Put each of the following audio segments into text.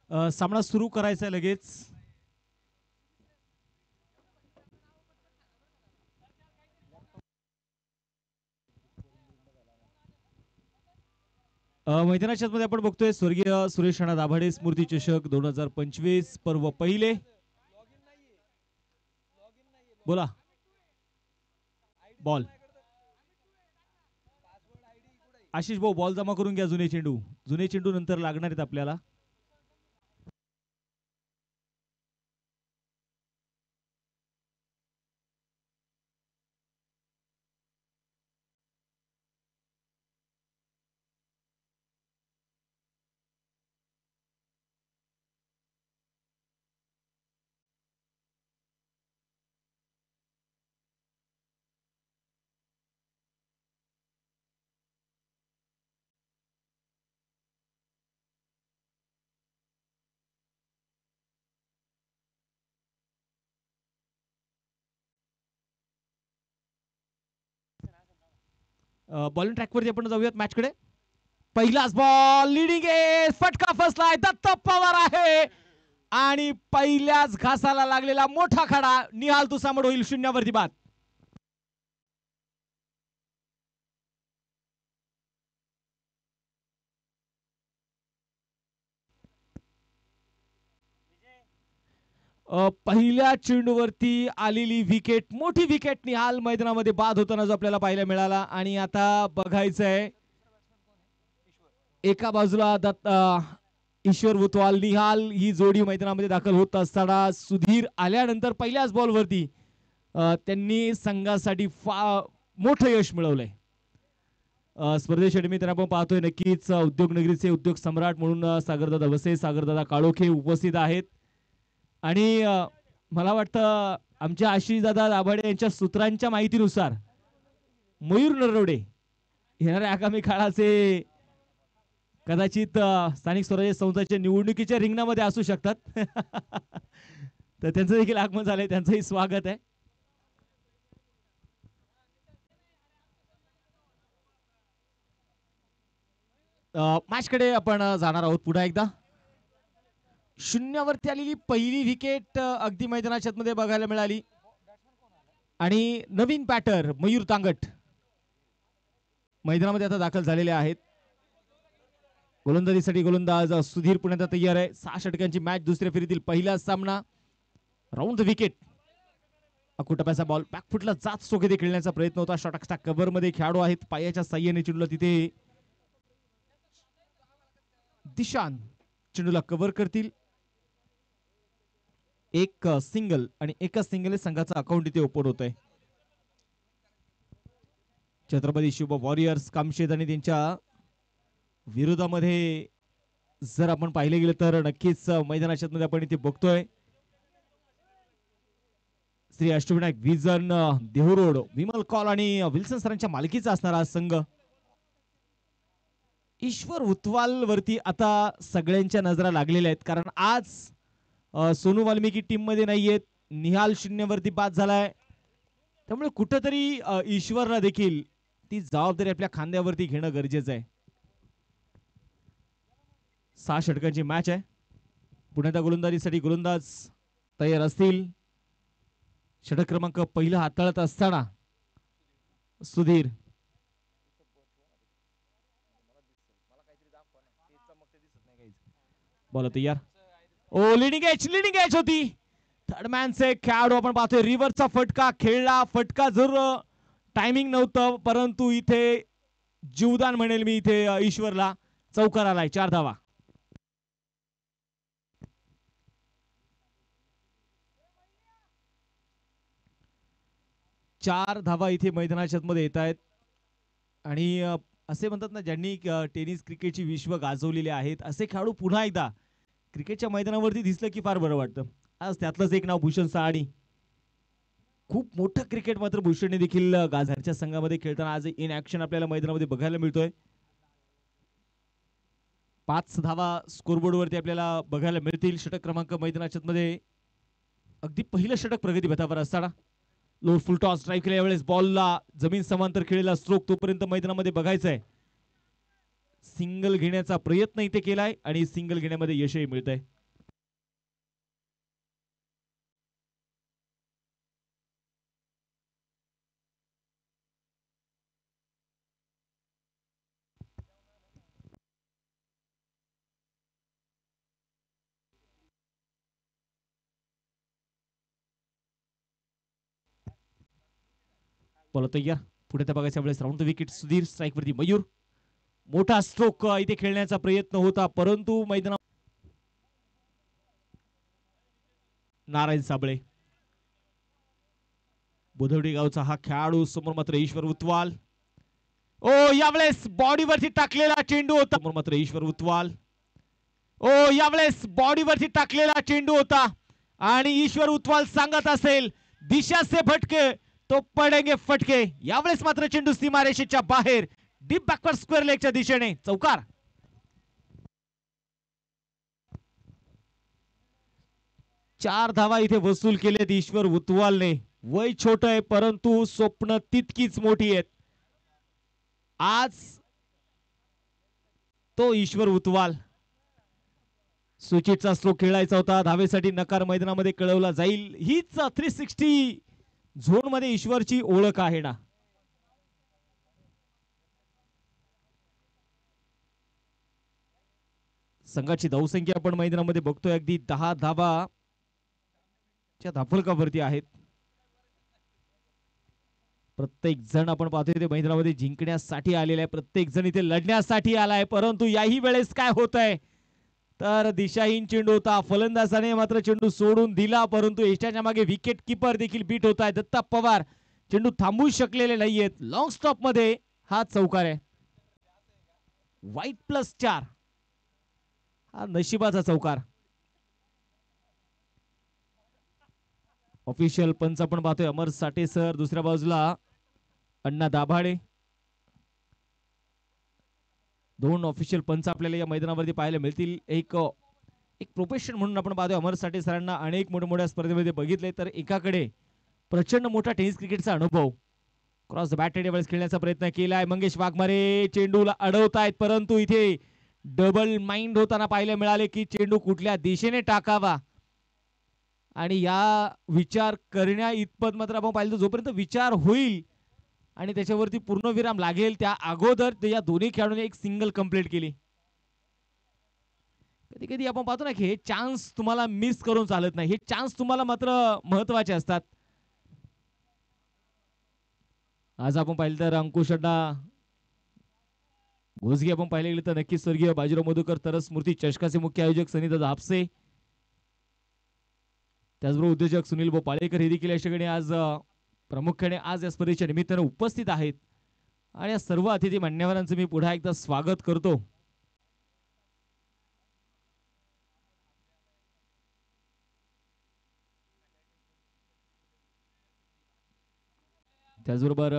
सामना सुरू करायचा आहे लगेच. मैदानाच्या मध्ये आपण बघतोय स्वर्गीय सुरेश राणा दाभाडे स्मृती चषक 2025 पर्व पहिले. बोला. बॉल आशिष भाऊ, बॉल जमा करून घ्या. जुने चेंडू नंतर लागणार आहेत आपल्याला. बॉलिंग ट्रॅकवरती आपण जाऊयात मॅचकडे. पहिलाच बॉल लीडिंग एज, फटका फसलाय. दत्त पवार आहे आणि पहिल्याच घासाला लागलेला मोठा खडा. निहाल तुसामड होईल 0वरती बाद. पहिल्या चेंडूवरती आलेली विकेट, मोठी विकेट निहाल मैदानामध्ये बाद होताना जो आपल्याला पाहायला मिळाला. आणि आता बघायचंय एका बाजूला ईश्वर उतवाल निहाल ही जोडी मैदानामध्ये दाखल होत असताना सुधीर आल्यानंतर पहिल्याच बॉलवरती त्यांनी संघासाठी मोठं यश मिळवलंय. स्पर्धेच्या निमित्तानं आपण पाहतोय नक्कीच उद्योगनगरीचे उद्योग सम्राट म्हणून सागरदादा वसे, सागरदादा काळोखे उपस्थित आहेत. आणि मला वाटतं आमच्या आशिषदादा दाभाडे यांच्या सूत्रांच्या माहितीनुसार मयूर नरवडे येणाऱ्या आगामी काळाचे कदाचित स्थानिक स्वराज्य संस्थांच्या निवडणुकीच्या रिंगणामध्ये असू शकतात. तर त्यांचं देखील आगमन झालंय, त्यांचंही स्वागत आहे. मॅचकडे आपण जाणार आहोत पुन्हा एकदा. 0वरती आलेली पहिली विकेट अगदी मैदानाच्या मध्ये बघायला मिळाली. आणि नवीन बॅटर मयूर तांगट मैदानामध्ये आता दाखल झालेले आहेत. गोलंदाजीसाठी गोलंदाज सुधीर पुण्यात तयार आहे. 6 षटकांची मॅच, दुसऱ्या फेरीतील पहिला सामना. Round the wicket. अकुटप्याचा बॉल बॅकफुटला जात चोखेते खेळण्याचा प्रयत्न होता. षटकच्या कव्हर मध्ये खेळाडू आहेत. पायाच्या साह्याने चेंडूला तिथे दिशान चेंडूला कव्हर करतील. एक सिंगल आणि एका सिंगल संघाचा अकाउंट इथे ओपन होत आहे. छत्रपती शिवबा वॉरियर्स कामशेत आणि त्यांच्या विरोधामध्ये जर आपण पाहिले गेले तर नक्कीच मैदानाच्या मध्ये आपण इथे बघतोय श्री अष्टविनायक विजन, देहरोड, विमल कॉल आणि विल्सन सरांच्या मालकीचा असणारा संघ. ईश्वर उतवाल वरती आता सगळ्यांच्या नजरा लागलेल्या आहेत, कारण आज सोनू वाल्मिकी टीम मध्ये नाहीयेत. निहाल 0वरती बाद झालाय. त्यामुळे कुठेतरी ईश्वरला देखील ती जबाबदारी आपल्या खांद्यावरती घेणं गरजेचं आहे. 6 षटकांची मॅच आहे. पुण्याच्या गोलंदाजीसाठी गोलंदाज तयार असतील. षटक क्रमांक पहिला हाताळत असताना सुधीर बॉल तयार. ओ लिडिंग एज होती. थर्ड मॅनचे खेळाडू आपण पाहतोय. रिव्हरचा फटका खेळला. फटका जरूर टायमिंग नव्हतं, परंतु इथे जीवदान म्हणेल मी इथे ईश्वरला. चौकार आलाय. 4 धावा. चार धावा इथे मैदानाच्या मध्ये येत आहेत. आणि असे म्हणतात ना, ज्यांनी टेनिस क्रिकेटची विश्व गाजवलेले आहेत असे खेळाडू पुन्हा एकदा क्रिकेटच्या मैदानावरती दिसलं की फार बरं वाटतं. आज त्यातलंच एक नाव भूषण साहाणी. खूप मोठं क्रिकेट मात्र भूषणने देखील गाझरच्या संघामध्ये खेळताना आज इन ऍक्शन आपल्याला मैदानामध्ये बघायला मिळतोय. 5 धावा स्कोरबोर्ड वरती आपल्याला बघायला मिळतील. षटक क्रमांक मैदानाच्या मध्ये अगदी पहिलं षटक प्रगती पथावर असताना लो फुल टॉस ड्राईव्ह केल्या वेळेस बॉलला जमीन समांतर खेळलेला स्ट्रोक तोपर्यंत मैदानामध्ये बघायचा आहे. सिंगल घेण्याचा प्रयत्न इथे केलाय आणि सिंगल घेण्यामध्ये यशही मिळतंय. बॉल तयार, पुढे त्या बघायच्या वेळेस round the wicket Sudhir, strike वरती मयूर. मोठा स्ट्रोक इथे खेळण्याचा प्रयत्न होता, परंतु मैदानात नारायण साबळे, बुधवडी गावचा हा खेळाडू, समोर मात्र ईश्वर उतवाल. ओ यावेळेस बॉडीवरती टाकलेला चेंडू होता, समोर मात्र ईश्वर उतवाल. ओ यावेळेस बॉडीवरती टाकलेला चेंडू होता आणि ईश्वर उतवाल सांगत असेल दिशा से भटके तो पडेंगे फटके. यावेळेस मात्र चेंडू सीमारेषेच्या बाहेर, डीप बॅकवर्ड स्क्वेअर लेगच्या दिशेने चौकार. 4 धावा इथे वसूल केलेत ईश्वर उतवालने. वय छोट आहे परंतु स्वप्न तितकीच मोठी आहेत. आज तो ईश्वर उतवाल सुचितचा स्ट्रोक खेळायचा होता, धावेसाठी नकार मैदानामध्ये कळवला जाईल. हीच 360 झोन मध्ये ईश्वरची ओळख आहे ना. संघाची धावसंख्या आपण मैदानामध्ये बघतोय अगदी 10 धावा च्या धाफलकावरती आहेत. प्रत्येक जण आपण पाहतोय ते मैदानामध्ये जिंकण्यासाठी आलेला आहे, प्रत्येक जण इथे लढण्यासाठी आलाय. परंतु याही वेळेस काय होत आहे तर दिशाहीन चेंडू होता, फलंदाजाने मात्र चेंडू सोडून दिला, परंतु यशाच्या मागे विकेट किपर देखील बीट होत आहे. दत्ता पवार चेंडू थांबवू शकलेले नाहीयेत. लॉंग स्टॉप मध्ये हा चौकार आहे. वाईट +4 हा नशिबाचा चौकार. ऑफिशियल पंच आपण पाहतोय अमर साठे सर, दुसऱ्या बाजूला अण्णा दाभाडे. 2 ऑफिशियल पंच आपल्याला या मैदानावरती पाहायला मिळतील. एक प्रोफेशन म्हणून आपण पाहतोय अमर साठे सरांना अनेक मोठ्या स्पर्धेमध्ये बघितले, तर एकाकडे प्रचंड मोठा टेनिस क्रिकेटचा अनुभव. क्रॉस बॅट वेळेस खेळण्याचा प्रयत्न केलाय. मंगेश वाघमारे चेंडूला अडवतायत, परंतु इथे डबल माइंड होताना पाहायला मिळाले की चेंडू कुठल्या दिशेने टाकावा आणि या विचार करण्या इतपत मात्र आपण पाहिलं, जोपर्यंत विचार होईल आणि त्याच्यावरती पूर्णविराम लागेल त्या अगोदर या दोन्ही खेळाडूंनी एक सिंगल कंप्लीट केली. कधी कधी आपण पाहतो ना की हे चान्स तुम्हाला मिस करून चालत नाही, हे चान्स तुम्हाला मात्र महत्वाचे असतात. आज आपण पाहिलं तर अंकुश अड्डा घोसगे आपण पाहिले गेले तर नक्कीच स्वर्गीय बाजीराव मधुकर तरस स्मृती चषकाचे मुख्य आयोजक सनीदादा हापसे, त्याचबरोबर उद्योजक सुनील भाऊ पाळेकर हे देखील या ठिकाणी आज प्रामुख्याने आज या स्पर्धेच्या निमित्ताने उपस्थित आहेत. आणि या सर्व अतिथी मान्यवरांचं मी पुन्हा एकदा स्वागत करतो. त्याचबरोबर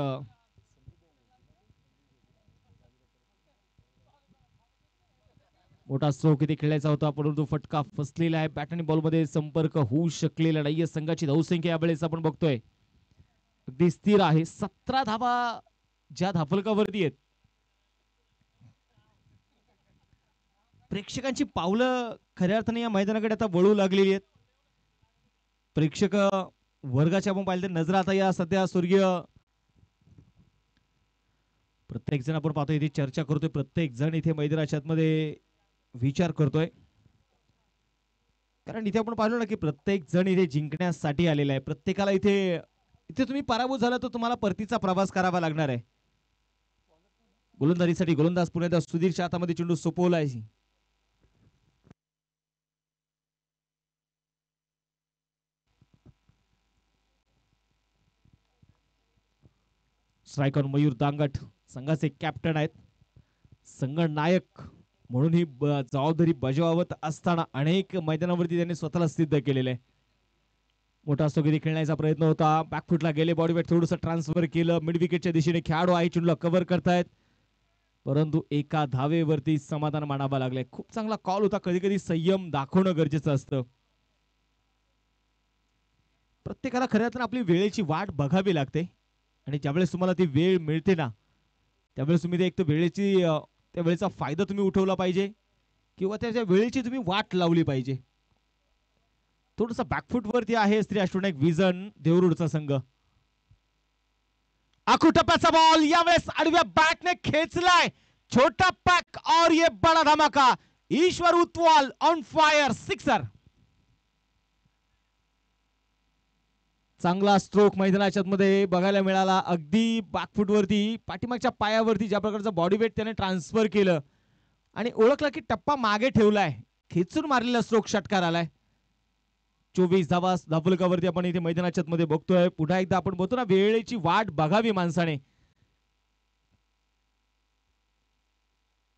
मोठा स्ट्रोक इथे खेळायचा होता, परंतु फटका फसलेला आहे. बॅट आणि बॉल मध्ये संपर्क होऊ शकलेला नाहीये. संघाची धावसंख्या यावेळेस आपण बघतोय अगदी स्थिर आहे. 17 धावा ज्या धाफलकावरती आहेत. प्रेक्षकांची पावलं खऱ्या अर्थाने या मैदानाकडे आता वळू लागलेली आहेत. प्रेक्षक वर्गाच्या आपण पाहिलं तर नजरा आता या सध्या स्वर्गीय प्रत्येक जण आपण पाहतोय इथे चर्चा करतोय, प्रत्येक जण इथे मैदानाच्या आतमध्ये विचार करतोय, कारण इथे आपण पाहिलो ना की प्रत्येक जण इथे जिंकण्यासाठी आलेला आहे. प्रत्येकाला इथे तुम्ही पराभूत झाला तर तुम्हाला परतीचा प्रवास करावा लागणार आहे. गोलंदाजीसाठी गोलंदाज पुण्यात सुधीरच्या हातामध्ये चेंडू सोपवलाय. स्ट्रायकर मयूर दांगट संघाचे कॅप्टन आहेत. संघ नायक म्हणून ही जबाबदारी बजावत असताना अनेक मैदानावरती त्यांनी स्वतःला सिद्ध केलेले आहे. मोठा स्टोगरी खेळण्याचा प्रयत्न होता, बॅकफुटला गेले, बॉडी वेट थोडंसं ट्रान्सफर केलं, मिड विकेटच्या दिशेने खेळाडू आहे चेंडूला कव्हर करतायत, परंतु एका धावेवरती समाधान मानावं लागलंय. खूप चांगला कॉल होता. कधी कधी संयम दाखवणं गरजेचं असतं. प्रत्येकाला खऱ्या आपली वेळेची वाट बघावी लागते आणि ज्यावेळेस तुम्हाला ती वेळ मिळते ना त्यावेळेस तुम्ही एक तर त्या वेळेचा फायदा तुम्ही उठवला पाहिजे किंवा त्याच्या वेळेची तुम्ही वाट लावली पाहिजे. थोडंसं बॅकफुट वरती आहे श्री अष्टविनायक विजन देवरुडचा संघ. आखू टप्प्याचा बॉल यावेळेस आडव्या बॅटने खेचलाय, छोटा पॅक और ये बड़ा धमाका. ईश्वर उतवाल ऑन फायर, सिक्सर. चांगला स्ट्रोक मैदानाच्या मध्ये बघायला मिळाला. अगदी बॅकफूट वरती पाठीमागच्या पायावरती ज्या प्रकारचं बॉडी वेट त्याने ट्रान्सफर केलं आणि ओळखलं की टप्पा मागे ठेवलाय, खेचून मारलेला स्ट्रोक षटकार आलाय. 24 धावा धावफलकावरती आपण इथे मैदानाच्या मध्ये बघतोय. पुन्हा एकदा आपण बघतो ना, वेळेची वाट बघावी माणसाने.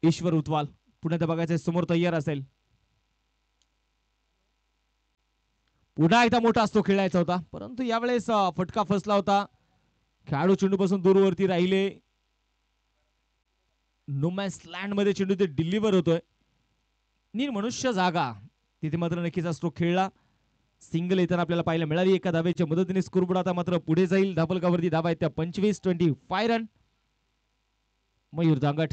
ईश्वर उतवाल पुन्हा एकदा बघायचं समोर तयार असेल. पुन्हा एकदा मोठा असतो खेळायचा होता, परंतु यावेळेस फटका फसला होता. खेळाडू चेंडूपासून दूरवरती राहिले. नोमॅन्स लँड मध्ये चेंडू ते डिलिव्हर होतोय. निर्मनुष्य जागा तिथे मात्र नक्कीच स्ट्रोक खेळला. सिंगल येताना आपल्याला पाहायला मिळाली. एका धावेच्या मदतीने स्कोरबोर्ड आता मात्र पुढे जाईल. धावफलकावरती धावा आहेत त्या 25-25 रन. मयूर दांगट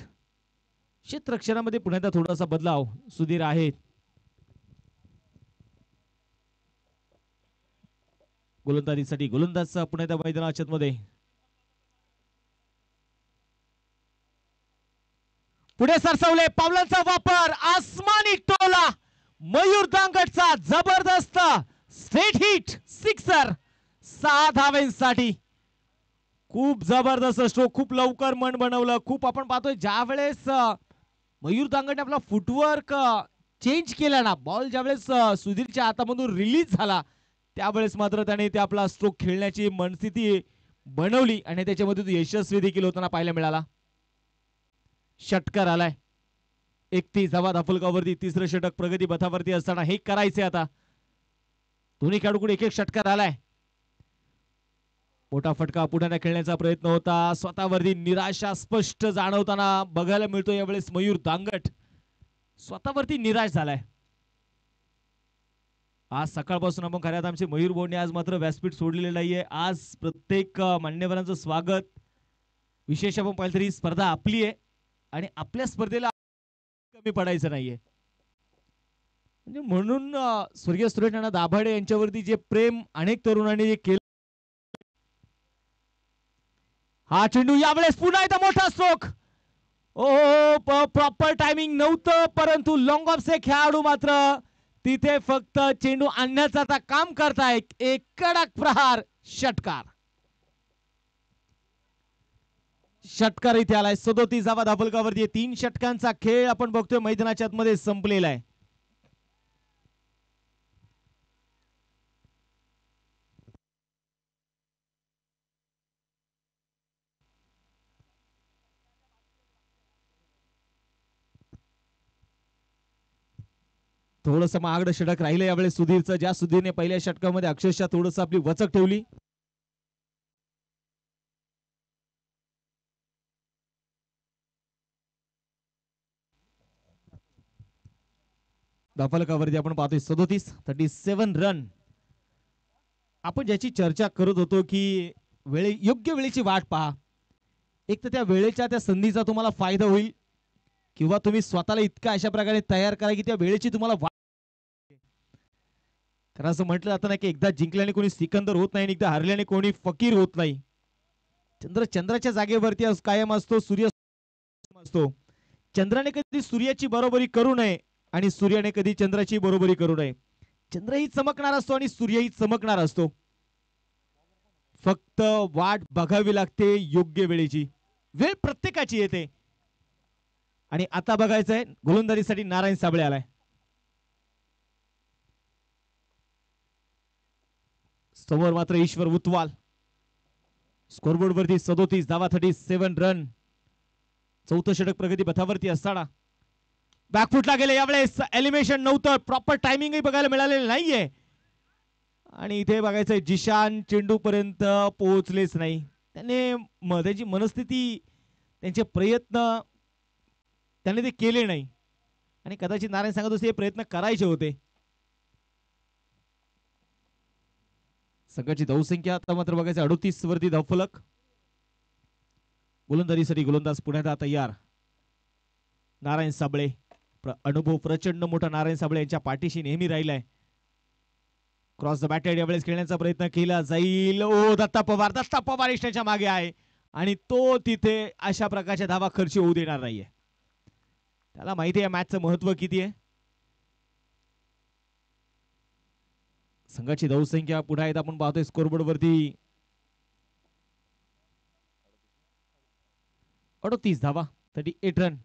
क्षेत्ररक्षणामध्ये पुन्हा एकदा थोडासा बदलाव सुधीर आहेत. गोलंदाजीसाठी गोलंदाज पुन्हा एकदा मैदानाच्या मध्ये पुढे सरसवले. पावलांचा वापर, आसमानी टोला मयूर दांगटचा जबरदस्त स्ट्रेट हिट सिक्सर 6 धावांसाठी. खूप जबरदस्त स्ट्रोक, खूप लवकर मन बनवलं. खूप आपण पाहतोय ज्या वेळेस मयूर दांगटने आपला फुटवर्क चेंज केला ना, बॉल ज्यावेळेस सुधीरच्या हातामधून रिलीज झाला त्यावेळेस मात्र त्याने ते आपला स्ट्रोक खेळण्याची मनस्थिती बनवली आणि त्याच्यामध्ये यशस्वी देखील होताना पाहायला मिळाला. षटकार आलाय. 31 धावा धावफलकावरती तिसरं षटक प्रगती पथावरती असताना हे करायचे आता. दोन्ही खेळाडूकडे एक एक षटकार आलाय. मोठा फटका पुढे खेळण्याचा प्रयत्न होता. स्वतःवरती निराशा स्पष्ट जाणवताना बघायला मिळतो यावेळेस मयूर दांगट स्वतःवरती निराश झालाय. आज सकाळपासून आपण खऱ्यात आमचे मयूर भाऊने आज मात्र व्यासपीठ सोडलेलं नाहीये. आज प्रत्येक मान्यवरांचं स्वागत. विशेष आपण पाहिलं तरी स्पर्धा आपली आहे आणि आपल्या स्पर्धेला कमी पडायचं नाहीये. म्हणजे म्हणून स्वर्गीय सुरेश दाभाडे यांच्यावरती जे प्रेम अनेक तरुणांनी जे केलं. हा चेंडू यावेळेस पुन्हा एकदा मोठा स्ट्रोक. ओ प्रॉपर टायमिंग नव्हतं, परंतु लॉंग ऑफचे खेळाडू मात्र तिथे फक्त चेंडू आणण्याचं आता काम करताय. एक कडक प्रहार षटकार. षटकार इथे आलाय. 37 धावा धावफलकावरती 3 षटकांचा खेळ आपण बघतोय मैदानाच्या आतमध्ये संपलेला आहे. थोडस महागडं षटक राहिलं यावेळेस सुधीरचं, ज्या सुधीरने पहिल्या षटकामध्ये अक्षरशः थोडस आपली वचक ठेवली. धावफलकावरती आपण पाहतोय 37 रन. आपण ज्याची चर्चा करत होतो की योग्य वेळेची वाट पहा. एक तर त्या वेळेच्या त्या संधीचा तुम्हाला फायदा होईल किंवा तुम्ही स्वतःला इतका अशा प्रकारे तयार करा की त्या वेळेची तुम्हाला वाट. कारण असं म्हटलं जातं ना की एकदा जिंकल्याने कोणी सिकंदर होत नाही आणि एकदा हरल्याने कोणी फकीर होत नाही. चंद्राच्या जागेवरती कायम असतो, सूर्य असतो. चंद्राने कधी सूर्याची बरोबरी करू नये आणि सूर्याने कधी चंद्राची बरोबरी करू नये. चंद्रही चमकणार असतो आणि सूर्यही चमकणार असतो. फक्त वाट बघावी लागते योग्य वेळेची. वेळ प्रत्येकाची येते. आणि आता बघायचंय गोलंदाजीसाठी नारायण साबळे आलाय. समोर मात्र ईश्वर उतवाल. स्कोरबोर्ड वरती 37 धावा 37 रन. चौथं षटक प्रगती पथावरती असताना बॅकफुटला गेले. यावेळेस एलिमिनेशन नव्हतं, प्रॉपर टायमिंगही बघायला मिळालेलं नाहीये. आणि इथे बघायचंय जिशान चेंडू पर्यंत पोहोचलेच नाही. त्याची मनस्थिती, त्यांचे प्रयत्न त्याने ते केले नाही आणि कदाचित नारायण सांगत होते प्रयत्न करायचे होते. संघाची धावसंख्या आता मात्र बघायचं 38 वरती धावफलक. गोलंदाजीसाठी गोलंदाज पुण्यात तयार. नारायण साबळे, अनुभव प्रचंड मोठा नारायण साबळे यांच्या पाठीशी नेहमी राहिलाय. क्रॉस द बॅटेड यावेळेस खेळण्याचा प्रयत्न केला जाईल. ओ दत्ता पवार इष्टाच्या मागे आहे आणि तो तिथे अशा प्रकारच्या धावा खर्च होऊ देणार नाहीये. त्याला माहिती आहे मॅचचं महत्व किती आहे. संघाची धावसंख्या पुन्हा एकदा आपण पाहतोय स्कोरबोर्ड वरती 38 धावा, 38 रन.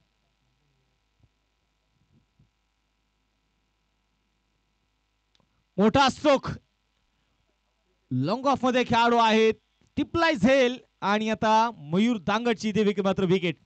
मोठा स्ट्रोक, लॉंग ऑफ मध्ये खेळाडू आहेत टिपलाय झेल आणि आता मयूर दांगटची इथे मात्र विकेट.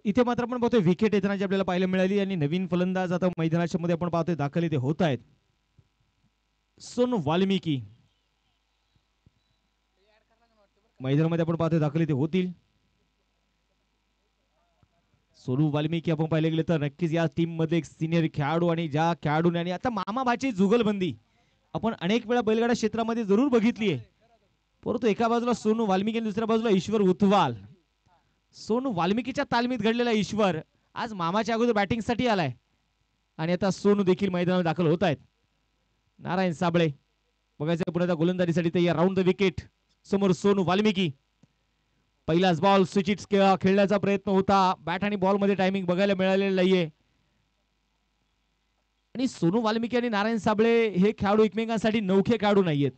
इथे मात्र आपण पाहतोय विकेट येताना आपल्याला पाहायला मिळाली आणि नवीन फलंदाज आता मैदानाच्या मध्ये आपण पाहतोय दाखल इथे होत आहेत. सोनू वाल्मिकी मैदानामध्ये आपण पाहतोय दाखल इथे होतील. सोनू वाल्मिकी आपण पाहिले गेले तर नक्कीच या टीम मध्ये एक सिनियर खेळाडू आणि ज्या खेळाडूने आणि आता मामा भाची जुगलबंदी आपण अनेक वेळा बैलगाडा क्षेत्रामध्ये जरूर बघितली आहे, परंतु एका बाजूला सोनू वाल्मिकी आणि दुसऱ्या बाजूला ईश्वर उथवाल. सोनू वाल्मिकीच्या तालमीत घडलेला ईश्वर आज मामाच्या अगोदर बॅटिंग साठी आलाय आणि आता सोनू देखील मैदानात दाखल होत आहेत. नारायण साबळे बघायचं पुन्हा गोलंदाजीसाठी तयार. राऊंड द विकेट समोर सोनू वाल्मिकी. पहिलाच बॉल स्विच खेळण्याचा प्रयत्न होता, बॅट आणि बॉल मध्ये टायमिंग बघायला मिळालेलं नाहीये. आणि सोनू वाल्मिकी आणि नारायण साबळे हे खेळाडू एकमेकांसाठी नौखे खेळाडू नाहीयेत.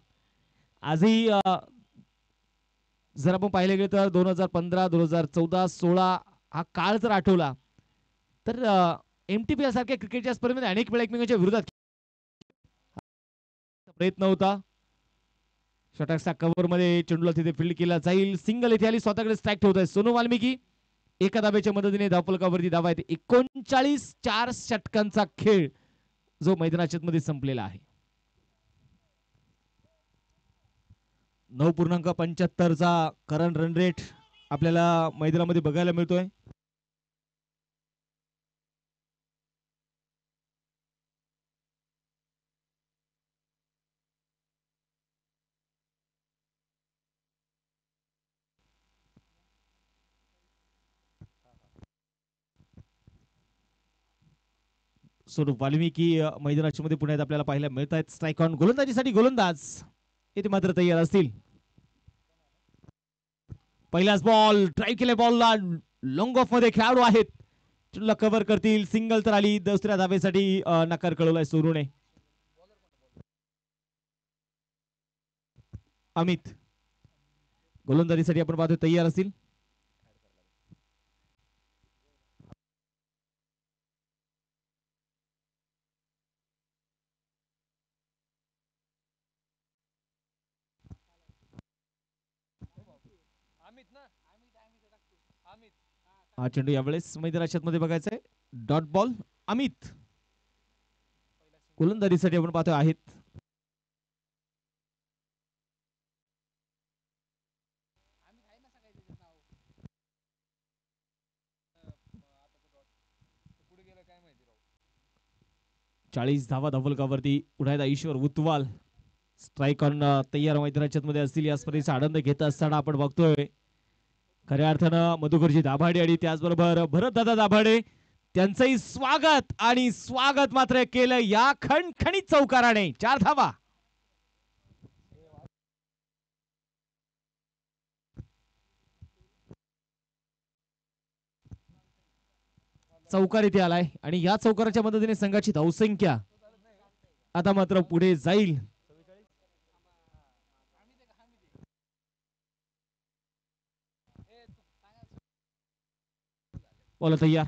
आजही जर आपण पाहिले गेले तर 2015, 2014, 16 हा काळ जर आठवला तर MTPL सारख्या क्रिकेटच्या स्पर्धेमध्ये अनेक वेळा एकमेकांच्या विरोधात प्रयत्न होता. षटकचा कव्हर मध्ये चेंडूला तिथे फील्ड केला जाईल. सिंगल इथे आली, स्वतःकडे स्ट्राईक ठेवत आहे सोनू वाल्मिकी. एका धाब्याच्या मदतीने धावफलकावरती धावा येते. 39 4 षटकांचा खेळ जो मैदानाच्या मध्ये संपलेला आहे. 9.75 चा करंट रन रेट आपल्याला मैदानामध्ये बघायला मिळतोय. सोनू वाल्मिकी मैदानाच्या मध्ये पुण्यात आपल्याला पाहायला मिळत आहेत. स्ट्राईक ऑन गोलंदाजीसाठी गोलंदाज इथे मात्र तयार असतील. पहिलाच बॉल ड्राईव्ह केल्या बॉलला लॉंग ऑफ मध्ये खेळाडू आहेत, चेंडूला कव्हर करतील. सिंगल तर आली, दुसऱ्या धावेसाठी नकार कळवलाय सोनूने. अमित गोलंदाजीसाठी आपण पाहतोय तयार असतील. हा चेंडू यावेळेस मैदानाच्या मध्ये बघायचा आहे. डॉट बॉल अमित गोलंदाजीसाठी आपण पाहतोय आहेत. चाळीस धावा धावफलकावरती उडायला ईश्वर उतवाल. स्ट्राईक ऑन तयार मैदानाच्या मध्ये असतील. या स्पर्धेचा आनंद घेत असताना आपण बघतोय खऱ्या अर्थानं मधुकरजी दाभाडे आणि त्याचबरोबर भरत दादा दाभाडे त्यांचंही स्वागत आणि स्वागत मात्र केलं या खणखणीत चौकाराने. 4 धावा. चौकार इथे आलाय आणि या चौकाराच्या मदतीने संघाची धावसंख्या आता मात्र पुढे जाईल. बोला तयार.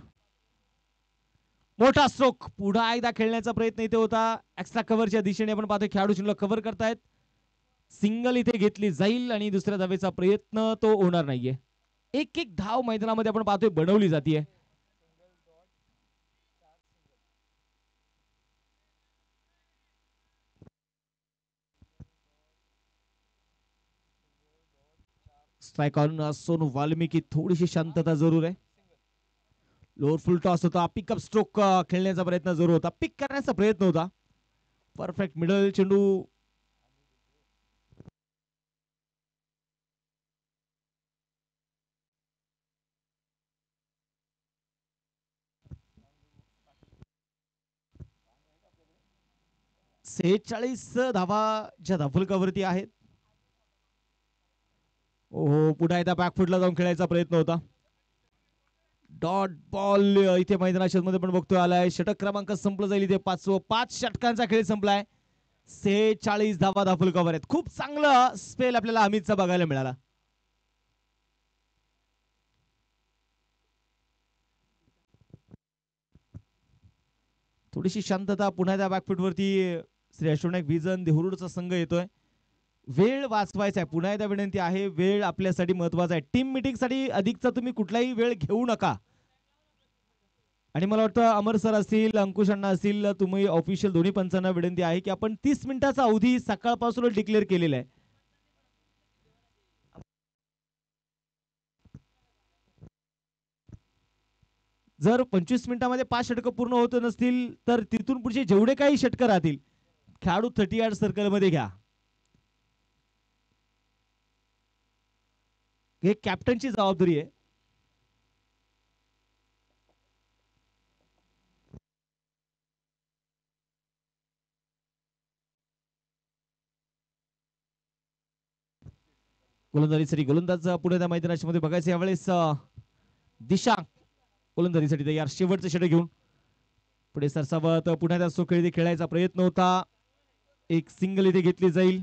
मोठा स्ट्रोक, पुढा एकदा खेळण्याचा प्रयत्न इथे होता. एक्स्ट्रा कव्हरच्या दिशेने आपण पाहतोय खेळाडू चेंडूला कव्हर करतायत. सिंगल इथे घेतली जाईल आणि दुसऱ्या धावेचा प्रयत्न तो होणार नाहीये. एक एक धाव मैदानामध्ये आपण पाहतोय बनवली जाते. Strike on Sonu Valmiki. थोडीशी शांतता जरूर आहे. लोअर फुल टॉस होता, पिकअप स्ट्रोक खेळण्याचा प्रयत्न जोर होता, पिक करण्याचा प्रयत्न होता. परफेक्ट मिडल चेंडू. सेहेचाळीस धावा ज्या धाफुलकावरती आहेत. हो, पुन्हा एकदा बॅकफुटला जाऊन खेळायचा प्रयत्न होता. डॉट बॉल इथे मैदानाच्या मध्ये पण बघतोय आलाय. षटक क्रमांक संपलं जाईल इथे. 5 षटकांचा खेळ संपलाय. 46 धावा धाफुलकावर आहेत. खूप चांगलं स्पेल आपल्याला अमितचा बघायला मिळाला. थोडीशी शांतता. पुन्हा त्या बॅकफुटवरती श्री अशोकनायक व्हिजन देहुरुडचा संघ येतोय. वेळ वाचवायचा आहे. पुन्हा एकदा विनंती आहे, वेळ आपल्यासाठी महत्वाचा आहे. टीम मीटिंग साठी अधिकचा तुम्ही कुठलाही वेळ घेऊ नका. आणि मला वाटतं अमर सर असतील, अंकुश अण्णा असतील, तुम्ही ऑफिशियल दोन्ही पंचांना विनंती आहे की आपण 30 मिनिटाचा अवधी सकाळपासून डिक्लेअर केलेला आहे. जर 25 मिनिटांमध्ये 5 षटकं पूर्ण होत नसतील तर तिथून पुढचे जेवढे काही षटकं राहतील खेळाडू 30 यार्ड सर्कलमध्ये घ्या. हे कॅप्टनची जबाबदारी आहे. गोलंदाजीसाठी गोलंदाज पुढे त्या मैदानाच्या मध्ये बघायचं. यावेळेस दिशा गोलंदाजीसाठी तयार. शेवटचं षटक घेऊन पुढे सरसावत. पुन्हा त्या सोखेळी खेळायचा प्रयत्न होता. एक सिंगल इथे घेतली जाईल.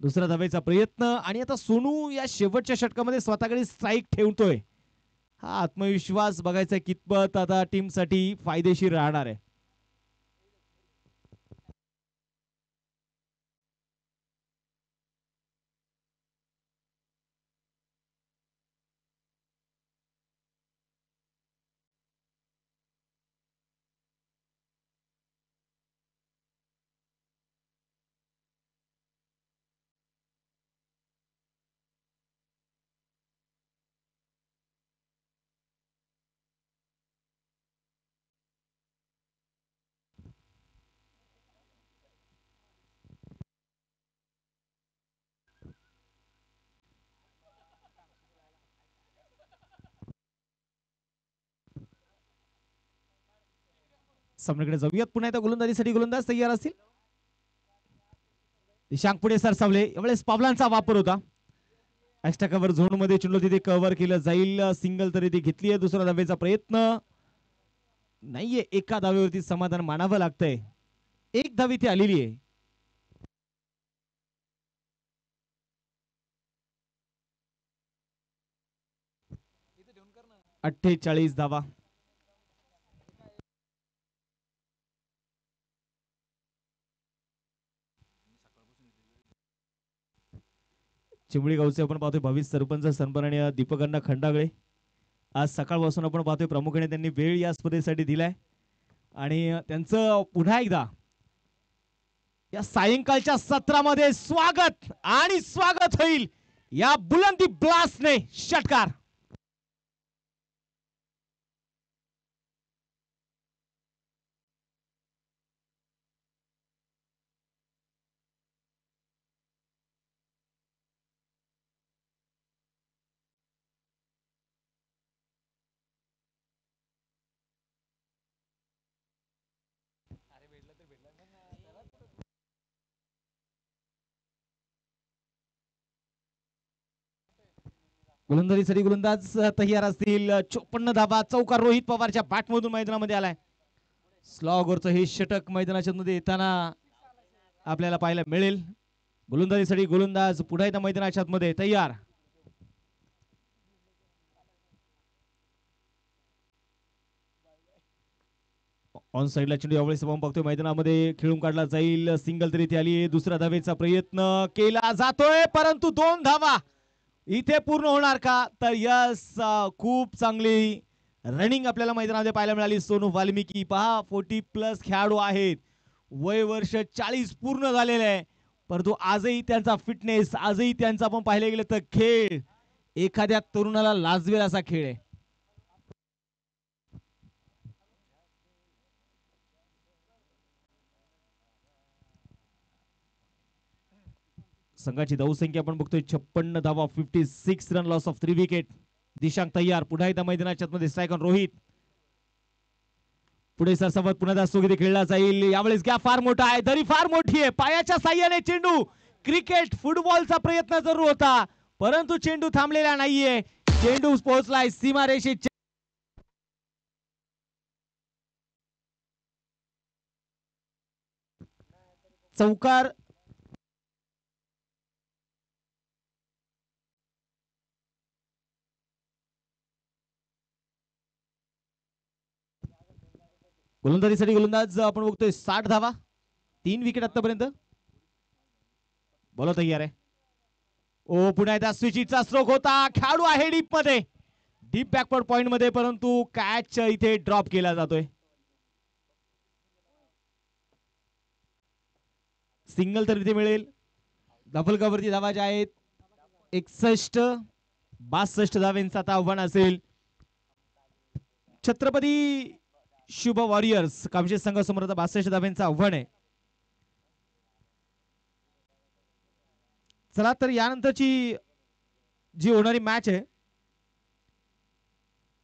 दुसरा धावायचा प्रयत्न. आणि आता सोनू या शेवटच्या षटकामध्ये स्वतःकडे स्ट्राईक ठेवतोय. हा आत्मविश्वास बघायचा कितपत आता टीम साठी फायदेशीर राहणार आहे. सामन्याकडे जाऊयात. पुन्हा एकदा गोलंदाजीसाठी गोलंदाज तयार असतील. दिशांक पुढे सरसावले. यावेळेस पावलांचा वापर होता. एक्स्ट्रा कव्हर झोन मध्ये चेंडू तिथे कव्हर केलं जाईल. सिंगल तरी ती घेतली आहे. दुसरा धावेचा प्रयत्न नाहीये. एका धावेवरती समाधान मानावं लागतंय. एक धाव इथे आलेली आहे. 48 धावा. चिंबळी गावचे आपण पाहतोय भविष्य सरपंच सन्माननीय दीपकअण्णा खंडागळे. आज सकाळपासून आपण पाहतोय प्रामुख्याने त्यांनी वेळ या स्पर्धेसाठी दिलाय. आणि त्यांचं पुन्हा एकदा या सायंकाळच्या सत्रामध्ये स्वागत आणि स्वागत होईल या बुलंदी ब्लास्टने. षटकार. गोलंदाजीसाठी गोलंदाज तयार असतील. 54 धावा. चौकार रोहित पवारच्या बॅटमधून मैदानामध्ये आलाय. स्लॉगवरचं हे षटक मैदानाच्या मध्ये येताना आपल्याला पाहायला मिळेल. गोलंदाजीसाठी गोलंदाज पुढे येत्या मैदानाच्या मध्ये तयार. ऑन साइडला चेंडू यावेळेस आपण बघतोय मैदानामध्ये खेळून काढला जाईल. सिंगल तरी ती आली. दुसऱ्या धावेचा प्रयत्न केला जातोय परंतु 2 धावा इथे पूर्ण होणार का? तर यस, खूप चांगली रनिंग आपल्याला मैदानामध्ये पाहायला मिळाली. सोनू वाल्मिकी पहा 40+ खेळाडू आहेत. वय वर्ष 40 पूर्ण झालेले आहे. परंतु आजही त्यांचा फिटनेस, आजही त्यांचा आपण पाहिलं गेलं तर खेळ एखाद्या तरुणाला लाजवेल असा खेळ आहे. संघाची धावसंख्या आपण बघतोय 56 धावा, 56 run, loss of 3 wicket. Dishank तयार, पुन्हा एकदा मैदानाच्या मध्ये स्ट्राईक ऑन रोहित. पुढे सरसवत पुन्हा एकदा स्थगिती खेळला जाईल. यावेळेस गॅप फार मोठा आहे, दरी फार मोठी आहे. पायाच्या साह्याने चेंडू, क्रिकेट फुटबॉलचा प्रयत्न जरूर होता, परंतु चेंडू थांबलेला नाहीये. चेंडू पोहोचलाय सीमारेषेच्या चौकार. गोलंदाजीसाठी गोलंदाज आपण बघतोय 60 धावा, 3 विकेट आतापर्यंत. बोला तयार आहे. ओ पुन्हा एकदा स्विचिटचा स्ट्रोक होता, खेळाडू आहे डीप मध्ये, डीप बॅकवर्ड पॉइंट मध्ये, परंतु कॅच इथे ड्रॉप केला जातोय. सिंगल तर इथे मिळेल. डबल कव्हरची धावा ज्या आहेत 61-62 धावांचं आता आव्हान असेल छत्रपती शुभ वॉरियर्स कामशेत संघासमोर. आता 62 धावांचं आव्हान आहे. चला तर यानंतरची जी होणारी मॅच आहे,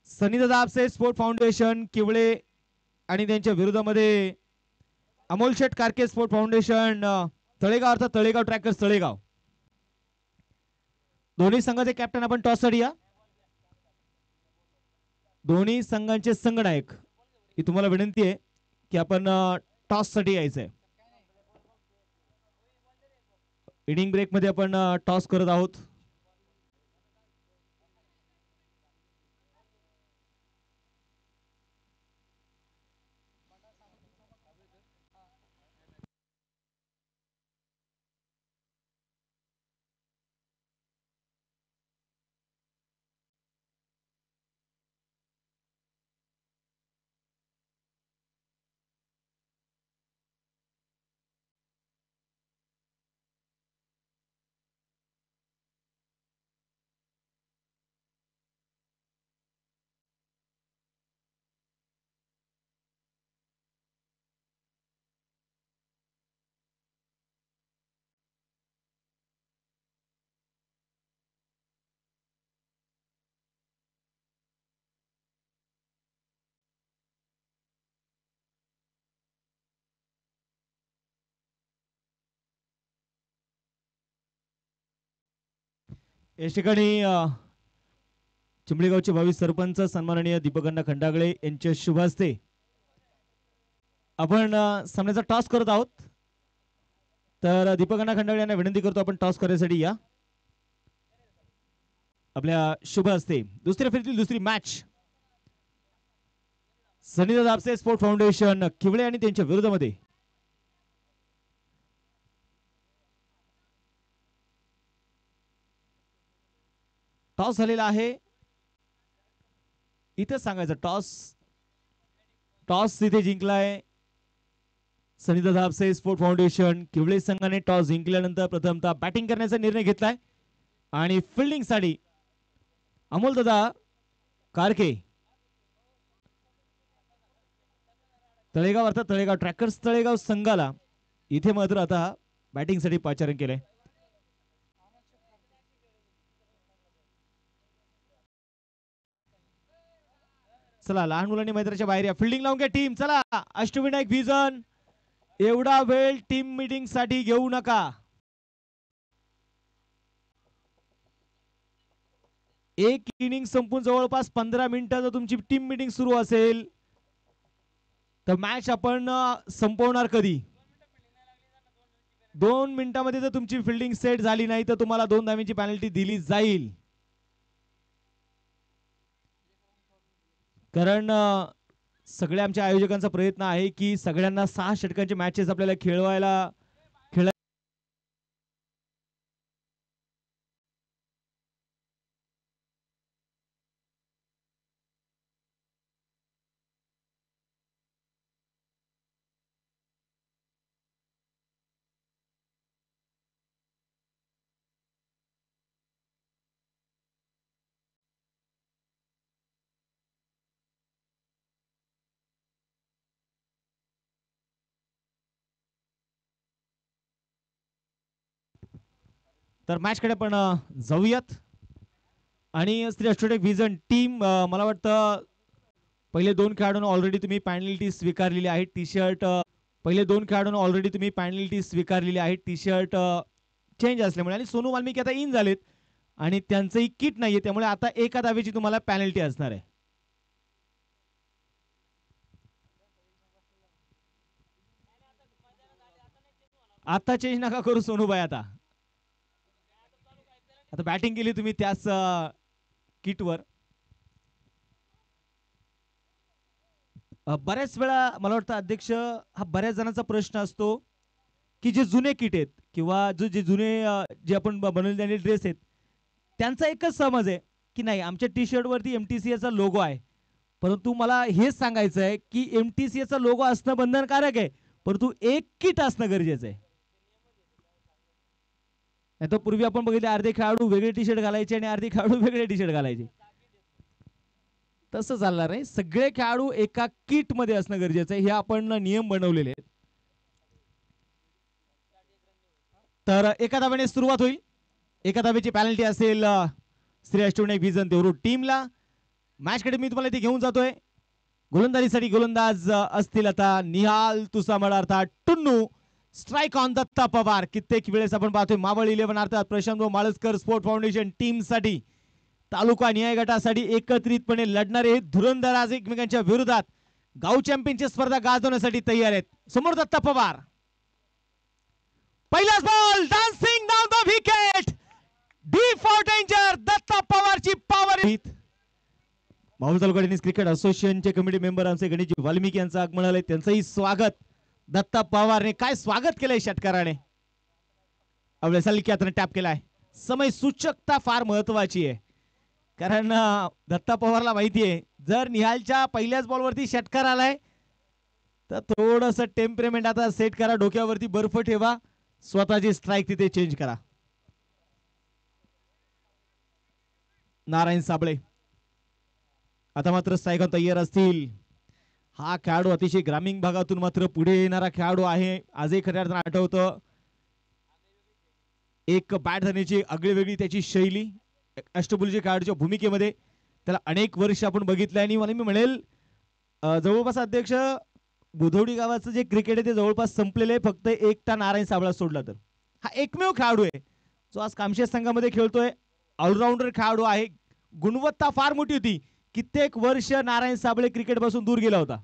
सनीदादा आपसे स्पोर्ट फाउंडेशन किवळे आणि त्यांच्या विरोधामध्ये अमोल शेठ कारके स्पोर्ट फाउंडेशन तळेगाव, अर्थात तळेगाव ट्रॅकर्स तळेगाव. दोन्ही संघाचे कॅप्टन आपण टॉस साठी या. दोन्ही संघांचे संघनायक ही तुम्हाला विनंती आहे की आपण टॉस साठी यायचंय. इनिंग ब्रेक मध्ये आपण टॉस करत आहोत. या ठिकाणी चिंबळीगावचे भावी सरपंच सन्माननीय दीपकअण्णा खंडागळे यांच्या शुभ हस्ते आपण सामन्याचा टॉस करत आहोत. तर दीपकअण्णा खंडागळे यांना विनंती करतो आपण टॉस करण्यासाठी या. आपल्या शुभ हस्ते दुसऱ्या फेरीतील दुसरी मॅच सनीदादा आपसे स्पोर्ट फाउंडेशन किवळे आणि त्यांच्या विरोधामध्ये टॉस झालेला आहे. इथे सांगायचं टॉस टॉस इथे जिंकलाय सनीदादा आपसे स्पोर्ट फाउंडेशन. किवळे संघाने टॉस जिंकल्यानंतर प्रथमतः बॅटिंग करण्याचा निर्णय घेतलाय आणि फिल्डिंग साठी अमोलदादा कारके तळेगाव, अर्थात तळेगाव ट्रॅकर्स तळेगाव संघाला इथे मात्र आता बॅटिंग साठी पाचारण केलंय. चला लहान मुलांनी मैदानाच्या बाहेर या, फिल्डिंग लावून घ्या टीम. चला अष्टविनायक व्हिजन, एवढा वेळ टीम मीटिंग साठी घेऊ नका. एक इनिंग संपून जवळपास 15 मिनिटात तुमची टीम मीटिंग सुरू असेल तर मॅच आपण संपवणार कधी? 2 मिनिटांमध्ये जर तुमची फिल्डिंग सेट झाली नाही तर तुम्हाला 2 धावांची पेनल्टी दिली जाईल. कारण सगळ्या आमच्या आयोजकांचा प्रयत्न आहे की सगळ्यांना 6 षटकांचे मॅचेस आपल्याला खेळवायला तर मॅच कडे पण जाऊयात. आणि श्री अष्टोटेक व्हिजन टीम मला वाटतं पहिले दोन खेळाडूंना ऑलरेडी तुम्ही पॅनल्टी स्वीकारलेली आहे. टी शर्ट पहिले दोन खेळाडूंना ऑलरेडी तुम्ही पॅनल्टी स्वीकारलेली आहे. टी शर्ट चेंज असल्यामुळे आणि सोनू वाल्मिकी आता इन झालेत आणि त्यांचंही किट नाहीये, त्यामुळे आता एका धावेची तुम्हाला पॅनल्टी असणार आहे. आता चेंज नका करू सोनूबाई. आता बॅटिंग केली तुम्ही त्याच किटवर. बऱ्याच वेळा मला वाटतं अध्यक्ष हा बऱ्याच जणांचा प्रश्न असतो की जे जुने किट आहेत किंवा जे जुने जे आपण बनवलेले ड्रेस आहेत त्यांचा एकच समज आहे की नाही आमच्या टी शर्ट वरती एमटीसीएचा लोगो आहे, परंतु मला हेच सांगायचं आहे की एमटीसीएचा लोगो असणं बंधनकारक आहे, परंतु एक किट असणं गरजेचं आहे. नाही तर पूर्वी आपण बघितले अर्धे खेळाडू वेगळे टी शर्ट घालायचे आणि अर्धे खेळाडू वेगळे टी शर्ट घालायचे. तसं चालणार नाही, सगळे खेळाडू एका किट मध्ये असणं गरजेचं आहे. हे आपण नियम बनवलेले आहेत. तर एका धावेने सुरुवात होईल. एका धावेची पॅनल्टी असेल श्री अष्टविनायक व्हिजन देवरू टीमला. मॅच कडे मी तुम्हाला इथे घेऊन जातोय. गोलंदाजीसाठी गोलंदाज असतील आता निहाल तुसामळ अर्थात टुन्नू. Strike on Datta Pawar. कित्येक वेळेस आपण पाहतोय मावळ 11 अर्थात Prashant Malaskar sport foundation team साठी तालुका न्याय गटासाठी एकत्रितपणे लढणारे धुरंधर आज एकमेकांच्या विरोधात गाव चॅम्पियनची स्पर्धा गाजवण्यासाठी तयार आहेत. समोर दत्ता पवार. पहिलाच ball dancing down the wicket. D for danger. Datta पवारची power. Maval taluka tennis cricket असोसिएशनचे कमिटी मेंबर आमचे गणेशजी वाल्मिकी यांचं आगमन आलंय, त्यांचंही स्वागत. दत्ता पवारने काय स्वागत केलंय षटकाराने. आपल्या सलक्यातनं टॅप केलाय. समय सूचकता फार महत्वाची आहे, कारण दत्ता पवारला माहिती आहे जर निहालच्या पहिल्याच बॉलवरती षटकार आलाय तर थोडंसं टेम्परेमेंट आता सेट करा, डोक्यावरती बर्फ ठेवा, स्वतःची स्ट्राईक तिथे चेंज करा. नारायण साबळे आता मात्र स्ट्राईक तयार असतील. हा खेळाडू अतिशय ग्रामीण भागातून मात्र पुढे येणारा खेळाडू आहे. आजही खऱ्या अर्थानं आठवतं एक बॅट धरण्याची आगळी वेगळी त्याची शैली. अष्टभुजी खेळाडूच्या भूमिकेमध्ये त्याला अनेक वर्ष आपण बघितलंय आणि मला मी म्हणेल जवळपास अध्यक्ष बुधवडी गावाचं जे क्रिकेट आहे ते जवळपास संपलेलं आहे, फक्त एकटा नारायण साबळा सोडला तर. हा एकमेव खेळाडू आहे जो आज कामशेत संघामध्ये खेळतोय. ऑलराऊंडर खेळाडू आहे. गुणवत्ता फार मोठी होती. कित्येक वर्ष नारायण साबळे क्रिकेट पासून दूर गेला होता.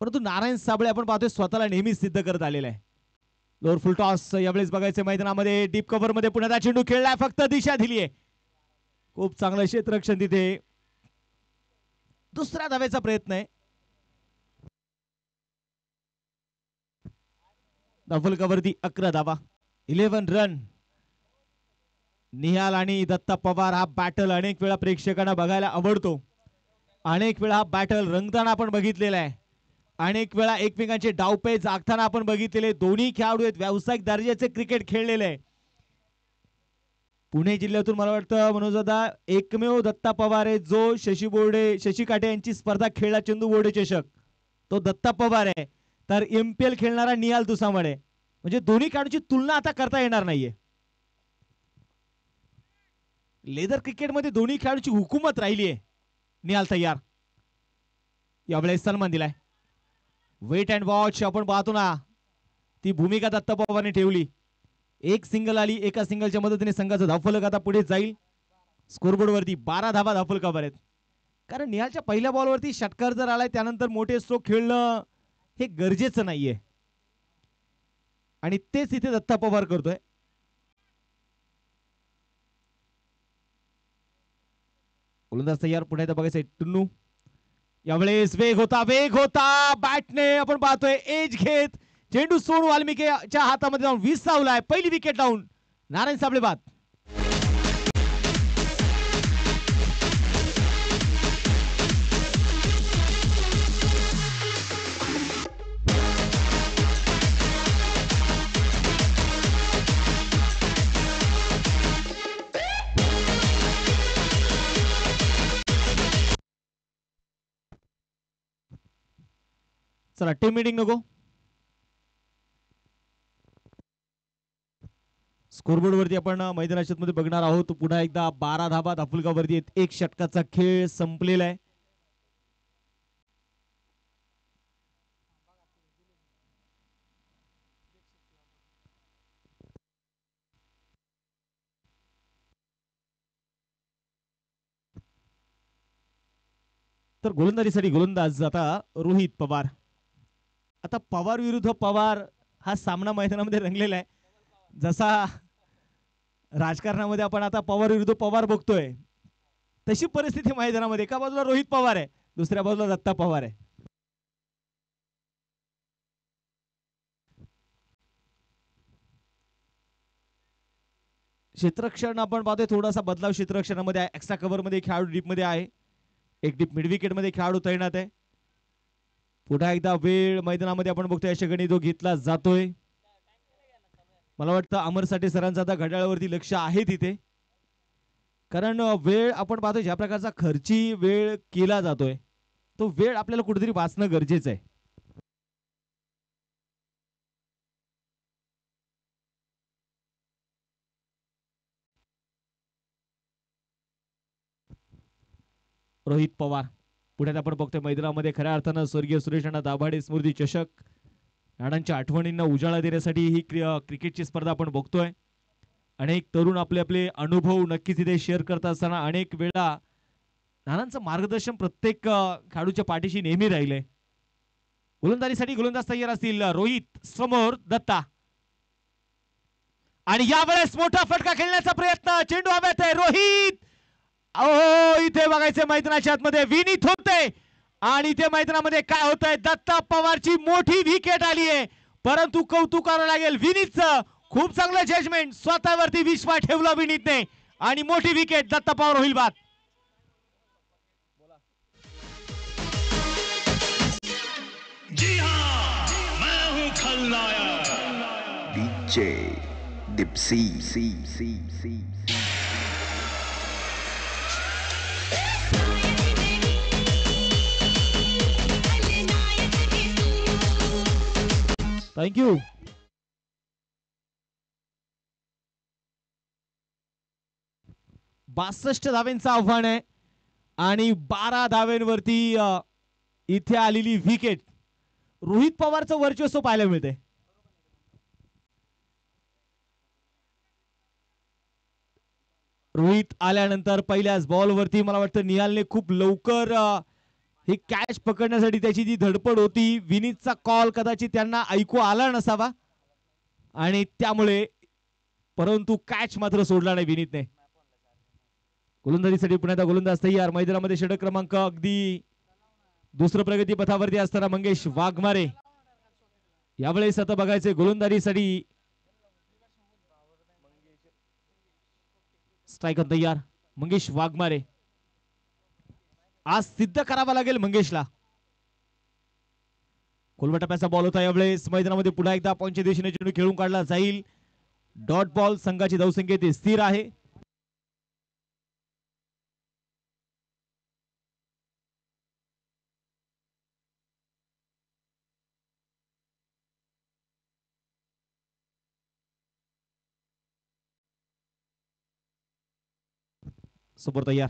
परंतु नारायण साबळे आपण पाहतोय स्वतःला नेहमीच सिद्ध करत आलेला आहे. लोअर फुल टॉस यावेळेस बघायचं मैदानामध्ये. डीप कव्हर मध्ये पुण्याचा चेंडू खेळलाय, फक्त दिशा दिलीये. खूप चांगलं क्षेत्ररक्षण तिथे. दुसऱ्या धावेचा प्रयत्न आहे. धावफलकावरती 11 धावा, 11 रन. निहाल आणि दत्ता पवार हा बॅटल अनेक वेळा प्रेक्षकांना बघायला आवडतो. अनेक वेळा हा बॅटल रंगताना आपण बघितलेला आहे. अनेक वेळा एकमेकांचे डावपेच आखताना आपण बघितलेले. दोन्ही खेळाडू आहेत व्यावसायिक दर्जाचे क्रिकेट खेळलेले आहे. पुणे जिल्ह्यातून मला वाटतं मनोजदा एकमेव दत्ता पवार आहे जो शशी काटे यांची स्पर्धा खेळला चंदू बोर्डे चषक, तो दत्ता पवार आहे. तर एमपीएल खेळणारा निहाल तुसामळे. म्हणजे दोन्ही खेळाडूंची तुलना आता करता येणार नाहीये. लेदर क्रिकेटमध्ये दोन्ही खेळाडूंची हुकूमत राहिली आहे. निहाल तयार. यावेळेस सन्मान दिलाय. वेट अँड वॉच आपण पाहतो ना, ती भूमिका दत्ता पवारने ठेवली. एक सिंगल आली, एका सिंगलच्या मदतीने संघाचा धावफलक आता पुढे जाईल. स्कोरबोर्ड वरती 12 धावा धावफलकावर आहेत. कारण निहालच्या पहिल्या बॉलवरती षटकार जर आलाय त्यानंतर मोठे स्ट्रोक खेळणं हे गरजेचं नाहीये आणि तेच इथे दत्ता पवार करतोय. गोलंदाज तयार. पुढे बघायचंय टुन्नू. यावेळेस वेग होता बॅटने आपण पाहतोय एज घेत चेंडू सोनू वाल्मिकीच्या हातामध्ये जाऊन 20 धावलाय. पहिली विकेट डाऊन. नारायण साबळे बाद. चला टीम मीटिंग नको. स्कोरबोर्ड वरती आपण मैदानाच्या मध्ये बघणार आहोत. पुन्हा एकदा 12 धाबा धाफुलगावरती एक षटकाचा खेळ संपलेला आहे. तर गोलंदाजीसाठी गोलंदाज आता रोहित पवार. आता पवार विरुद्ध पवार हा सामना मैदानामध्ये रंगलेला आहे. जसा राजकारणामध्ये आपण आता पवार विरुद्ध पवार बघतोय तशी परिस्थिती मैदानामध्ये. एका बाजूला रोहित पवार आहे, दुसऱ्या बाजूला दत्ता पवार आहे. क्षेत्ररक्षण आपण पाहतोय थोडासा बदलाव क्षेत्ररक्षणामध्ये आहे. एक्स्ट्रा कव्हर मध्ये खेळाडू डीप मध्ये आहे, एक डीप मिड विकेट मध्ये खेळाडू तैनात आहे. पुन्हा एकदा वेळ मैदानामध्ये आपण बघतोय अशा तो घेतला जातोय. मला वाटतं अमर साठे सरांचा आता घड्याळावरती लक्ष आहे तिथे, कारण वेळ आपण पाहतोय ज्या प्रकारचा खर्ची वेळ केला जातोय तो वेळ आपल्याला कुठेतरी वाचणं गरजेचं आहे. रोहित पवार. पुढे आपण बघतोय मैदानामध्ये खऱ्या अर्थानं स्वर्गीय सुरेश अण्णा दाभाडे स्मृती चषक नानांच्या आठवणींना उजाळा देण्यासाठी ही क्रिकेटची स्पर्धा आपण बघतोय. अनेक तरुण आपले आपले अनुभव नक्कीच इथे शेअर करत असताना अनेक वेळा नानांचं मार्गदर्शन प्रत्येक खेळाडूच्या पाठीशी नेहमी राहिले. गोलंदाजीसाठी गोलंदाज तयार असतील. रोहित समोर दत्ता, आणि यावेळेस मोठा फटका खेळण्याचा प्रयत्न. चेंडू हवेत आहे. रोहित इथे बघायचे मैदानाच्या आतमध्ये विनीत होते, आणि इथे मैदानामध्ये काय होतंय, दत्ता पवारची मोठी विकेट आली आहे. परंतु कौतुक करावं लागेल विनीतचं, खूप चांगलं जजमेंट, स्वतःवरती विश्वास ठेवला विनीतने आणि मोठी विकेट. दत्ता पवार होईल बाद. जी हाँ, मैं हूं खलनायक. डीजे डिप्सी सी सी सी. थँक्यू. 62 धावेंचं आव्हान आहे आणि 12 धावेंवरती इथे आलेली विकेट. रोहित पवारचं वर्चस्व पाहायला मिळते. रोहित आल्यानंतर पहिल्याच बॉलवरती मला वाटतं निहालने खूप लवकर ही कॅच पकडण्यासाठी त्याची जी धडपड होती, विनीतचा कॉल कदाचित त्यांना ऐकू आला नसावा आणि त्यामुळे, परंतु कॅच मात्र सोडला नाही विनीतने. गोलंदाजीसाठी पुन्हा गोलंदाज तयार. मैदानामध्ये षटक क्रमांक अगदी दुसरं प्रगती पथावरती असताना मंगेश वाघमारे. यावेळेस आता बघायचे गोलंदाजीसाठी स्ट्रायकर तयार मंगेश वाघमारे. आज सिद्ध करावा लागेल मंगेशला. खोलवा टप्प्याचा बॉल होता. यावेळेस मैदानामध्ये पुन्हा एकदा पॉईंटच्या दिशेने चेंडू खेळून काढला जाईल. Dot ball. संघाची धावसंख्या ती स्थिर आहे. समोर तयार.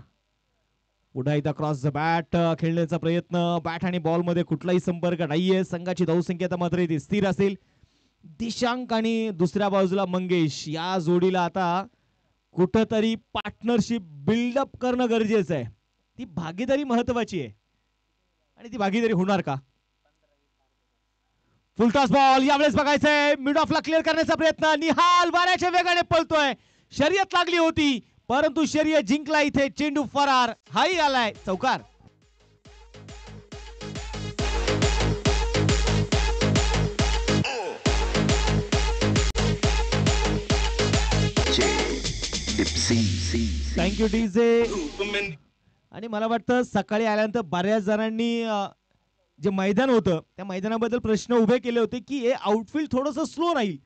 पुन्हा एकदा क्रॉस द बॅट खेळण्याचा प्रयत्न. बॅट आणि बॉल मध्ये कुठलाही संपर्क नाहीये. संघाची धावसंख्या मात्र ती स्थिर असेल. दिशांक आणि दुसऱ्या बाजूला मंगेश, या जोडीला आता कुठंतरी पार्टनरशिप बिल्डअप करणं गरजेचं आहे. ती भागीदारी महत्वाची आहे आणि ती भागीदारी होणार का? Full toss ball. यावेळेस बघायचंय मिड ऑफला क्लिअर करण्याचा प्रयत्न. निहाल वाऱ्याच्या वेगाने पळतोय. शर्यत लागली होती परंतु शर्यत जिंकला. इथे चेंडू फरार. हाही आलाय चौकार. Thank you DJ. आणि मला वाटतं सकाळी आल्यानंतर बऱ्याच जणांनी जे मैदान होतं त्या मैदानाबद्दल प्रश्न उभे केले होते की हे आउटफील्ड थोडंसं स्लो राहील,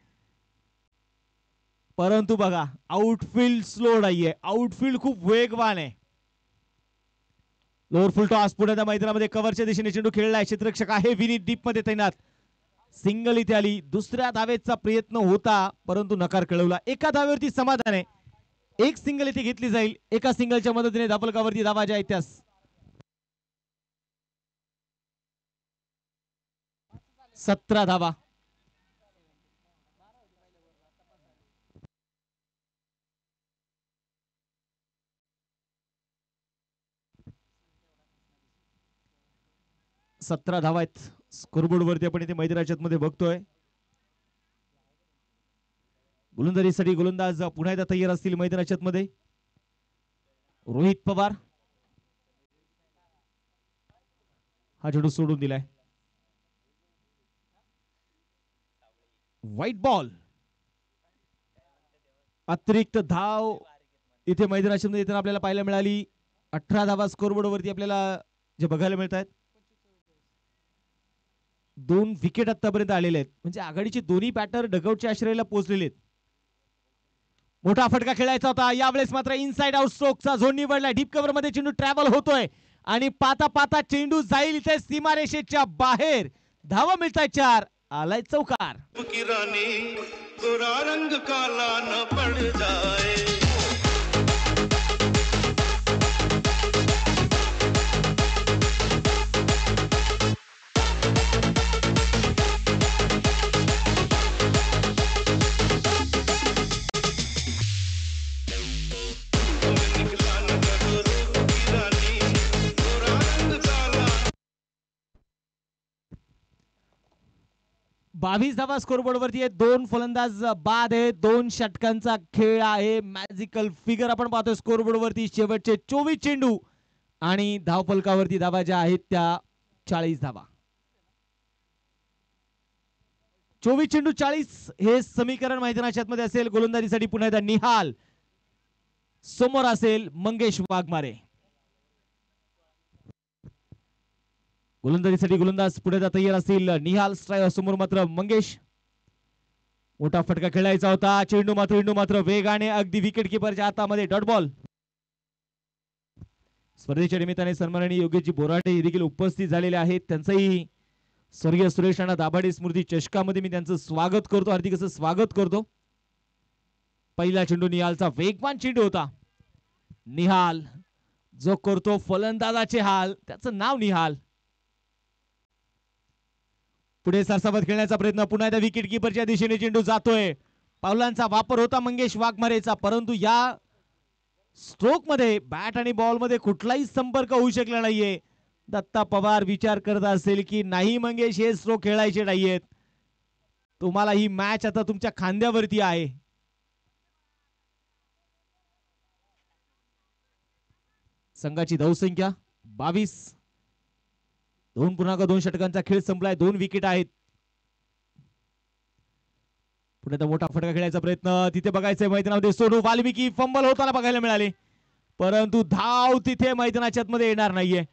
परंतु बघा आउटफील्ड स्लो नाहीये, आउटफील्ड खूप वेगवान आहे. लोअर फुल टॉस पुढे त्या मैदानामध्ये कव्हरच्या दिशेने चेंडू खेळलाय. क्षेत्ररक्षक आहे विनीत डीप मध्ये तैनात. सिंगल इथे आली. दुसऱ्या धावेचा प्रयत्न होता परंतु नकार कळवला. एका धावेवरती समाधान आहे. एक सिंगल इथे घेतली जाईल. एका सिंगलच्या मदतीने धावफलकावरती धावा ज्या इतिहास 17 धावा. धावा आहेत स्कोरबोर्ड वरती आपण इथे मैदानाच्या मध्ये बघतोय. गोलंदाजीसाठी गोलंदाज पुन्हा एकदा तयार असतील मैदानाच्या मध्ये. रोहित पवार हा चेंडू सोडून दिलाय. White ball. अतिरिक्त धाव इथे मैदानाच्या मध्ये आपल्याला पाहायला मिळाली. 18 धावा स्कोरबोर्ड वरती आपल्याला जे बघायला मिळत आहेत. 2 विकेट आतापर्यंत आलेले आहेत. म्हणजे आघाडीचे दोन्ही बॅटर डगआउटच्या आश्रयाला पोहोचलेले आहेत. मोठा फटका खेळायचा होता. यावेळेस मात्र इनसाइड आउट स्ट्रोकचा झोन निवडला. डीप कव्हर मध्ये चेंडू ट्रॅव्हल होतोय आणि पाता पाता चेंडू जाईल इथे सीमारेषेच्या बाहेर. धावा मिळताय 4. आलाय चौकार. की रानी गोरा रंग काला न पड़ जाए. निकला न करो रूप की रानी गोरा रंग काला. 22 धावा स्कोरबोर्ड वरती आहे. 2 फलंदाज बाद आहे. 2 षटकांचा खेळ आहे. मॅजिकल फिगर आपण पाहतोय स्कोरबोर्ड वरती. शेवटचे 24 चेंडू आणि धावफलकावरती धावा ज्या आहेत त्या 40 धावा. 24 चेंडू 40 हे समीकरण मैदानाच्या मध्ये असेल. गोलंदाजीसाठी पुन्हा एकदा निहाल. समोर असेल मंगेश वाघमारे. गोलंदाजीसाठी गोलंदाज पुढे तयार असतील. निहाल समोर मात्र मंगेश. मोठा फटका खेळायचा होता. चेंडू मात्र वेगाने अगदी विकेट किपरच्या हातामध्ये. Dot ball. स्पर्धेच्या निमित्ताने सन्माननीय योगेशजी बोराडे देखील उपस्थित झालेले आहेत. त्यांचंही स्वर्गीय सुरेश राणा दाभाडे स्मृती चषकामध्ये मी त्यांचं स्वागत करतो. हार्दिक असं स्वागत करतो. पहिला चेंडू निहालचा वेगवान चेंडू होता. निहाल जो करतो फलंदाजाचे हाल, त्याचं नाव निहाल. पुढे सरसावत खेळण्याचा प्रयत्न. पुन्हा एकदा विकेट किपरच्या दिशेने चेंडू जातोय. पावलांचा वापर होता मंगेश वाघमारेचा परंतु या स्ट्रोक मध्ये बॅट आणि बॉल मध्ये कुठलाही संपर्क होऊ शकला नाहीये. दत्ता पवार विचार करत असेल की नाही मंगेश हे स्ट्रोक खेळायचे नाहीयेत. तुम्हाला ही मॅच आता तुमच्या खांद्यावरती आहे. संघाची धावसंख्या 22. 2.2 षटकांचा खेळ संपलाय. 2 विकेट आहेत. पुढे तर मोठा फटका खेळायचा प्रयत्न. तिथे बघायचंय मैदानामध्ये सोनू वाल्मिकी फंबल होताना बघायला मिळाले परंतु धाव तिथे मैदानाच्या मध्ये येणार नाहीये.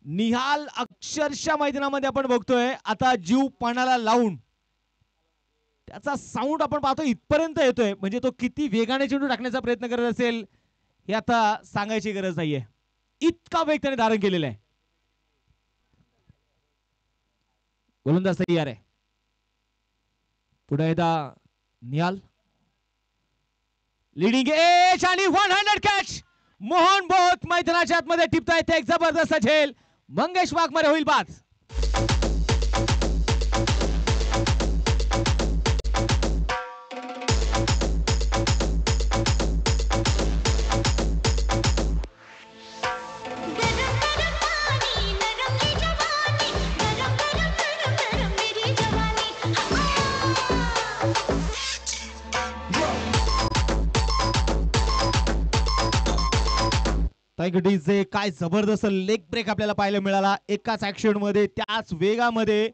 निहाल अक्षरशः मैदानामध्ये आपण बघतोय आता जीव पणाला लावून त्याचा साऊंड आपण पाहतो इथपर्यंत येतोय. म्हणजे तो किती वेगाने चेंडू टाकण्याचा प्रयत्न करत असेल हे आता सांगायची गरज नाहीये. इतका वेग त्याने धारण केलेला आहे. गोलंदाज तयार आहे. पुढे एकदा निहाल लीडिंग एज आणि 100 कॅच. मोहन बोथ मैदानाच्या आतमध्ये टिपतायत. एक जबरदस्त झेल. मंगेश वाघमारे होईल बाद. काय जबरदस्त लेग ब्रेक आपल्याला पाहायला मिळाला. एकाच ऍक्शन मध्ये त्याच वेगामध्ये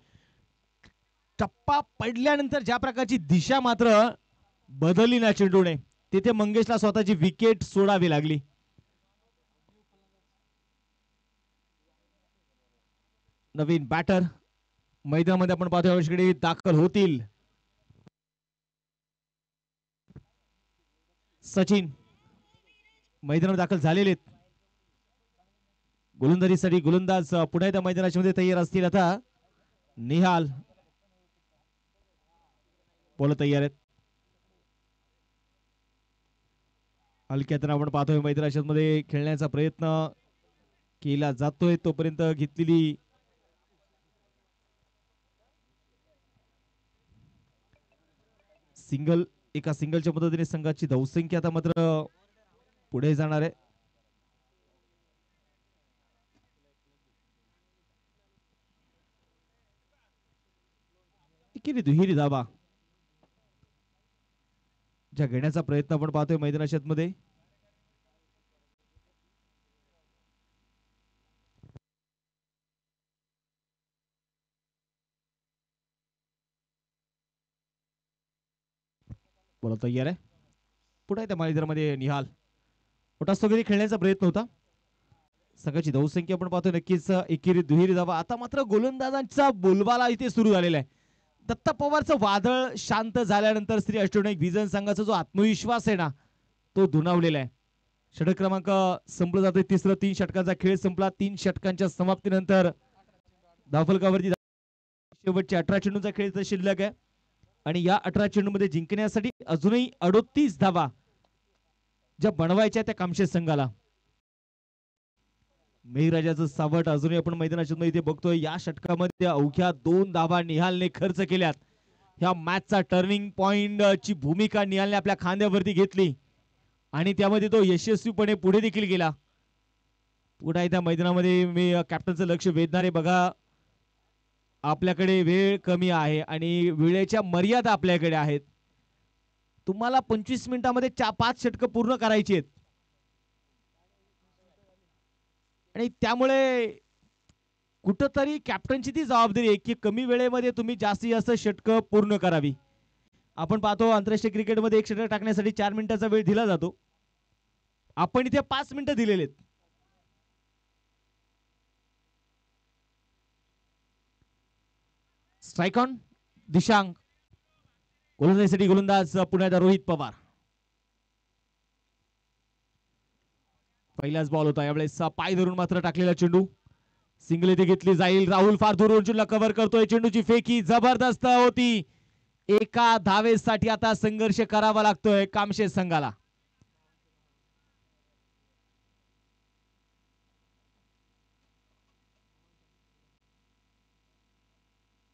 टप्पा पडल्यानंतर ज्या प्रकारची दिशा मात्र बदलली ना चेंडूने तिथे मंगेशला स्वतःची विकेट सोडावी लागली. नवीन बॅटर मैदानामध्ये आपण पाहतो यावेळी दाखल होतील. सचिन मैदानावर दाखल झालेले आहेत. गोलंदाजीसाठी गोलंदाज पुन्हा एकदा मैदानाच्या मध्ये तयार असतील. आता निहाल बॉल तयार आहेत. हलक्यात आपण पाहतोय मैदानात मध्ये खेळण्याचा प्रयत्न केला जातोय. तोपर्यंत घेतलेली सिंगल, एका सिंगलच्या मदतीने संघाची धावसंख्या आता मात्र पुढे जाणार आहे. एकेरी दुहेरी धावा ज्या घेण्याचा प्रयत्न आपण पाहतोय मैदानात मध्ये. बोला तयार आहे. पुढे त्या मैदानामध्ये निहाल मोठा स्थगिती खेळण्याचा प्रयत्न होता. संघाची धावसंख्या आपण पाहतोय नक्कीच एकेरी दुहेरी धावा. आता मात्र गोलंदाजांचा बोलबाला इथे सुरू झालेला आहे. दत्ता पवारचं वादळ शांत झाल्यानंतर श्री अष्टविनायक विजन संघाचा जो आत्मविश्वास आहे ना तो दुणावलेला आहे. षटक क्रमांक संपलं जातोय. तिसरं 3 षटकांचा खेळ संपला. 3 षटकांच्या समाप्तीनंतर धावफलकावरती शेवटच्या 18 चेंडूंचा खेळ तर शिल्लक आहे आणि या 18 चेंडूमध्ये जिंकण्यासाठी अजूनही 38 धावा ज्या बनवायच्या त्या कामशेत संघाला. मेघराजाचं सावट अजूनही आपण मैदानाच्या इथे बघतोय. या षटकामध्ये अवघ्या 2 धावा निहालने खर्च केल्यात. ह्या मॅचचा टर्निंग पॉइंट ची भूमिका निहालने आपल्या खांद्यावरती घेतली आणि त्यामध्ये तो यशस्वीपणे पुढे देखील गेला. पुढे त्या मैदानामध्ये मी कॅप्टनचं लक्ष वेधणारे बघा. आपल्याकडे वेळ कमी आहे आणि वेळेच्या मर्यादा आपल्याकडे आहेत. तुम्हाला 25 मिनिटांमध्ये 5 षटकं पूर्ण करायची आहेत आणि त्यामुळे कुठंतरी कॅप्टनची ती जबाबदारी आहे की कमी वेळेमध्ये तुम्ही जास्तीत जास्त षटकं पूर्ण करावी. आपण पाहतो आंतरराष्ट्रीय क्रिकेटमध्ये एक षटक टाकण्यासाठी 4 मिनिटाचा वेळ दिला जातो. आपण इथे 5 मिनिटं दिलेले आहेत. Strike on Dishank. गोलंदाजीसाठी गोलंदाज पुण्याचा रोहित पवार. पहिलाच बॉल होता यावेळेस पाय धरून मात्र टाकलेला चेंडू. सिंगल इथे घेतली जाईल. राहुल फार दूर चेंडूला कव्हर करतोय. चेंडूची फेकी जबरदस्त होती. एका धावेसाठी आता संघर्ष करावा लागतोय कामशेत संघाला.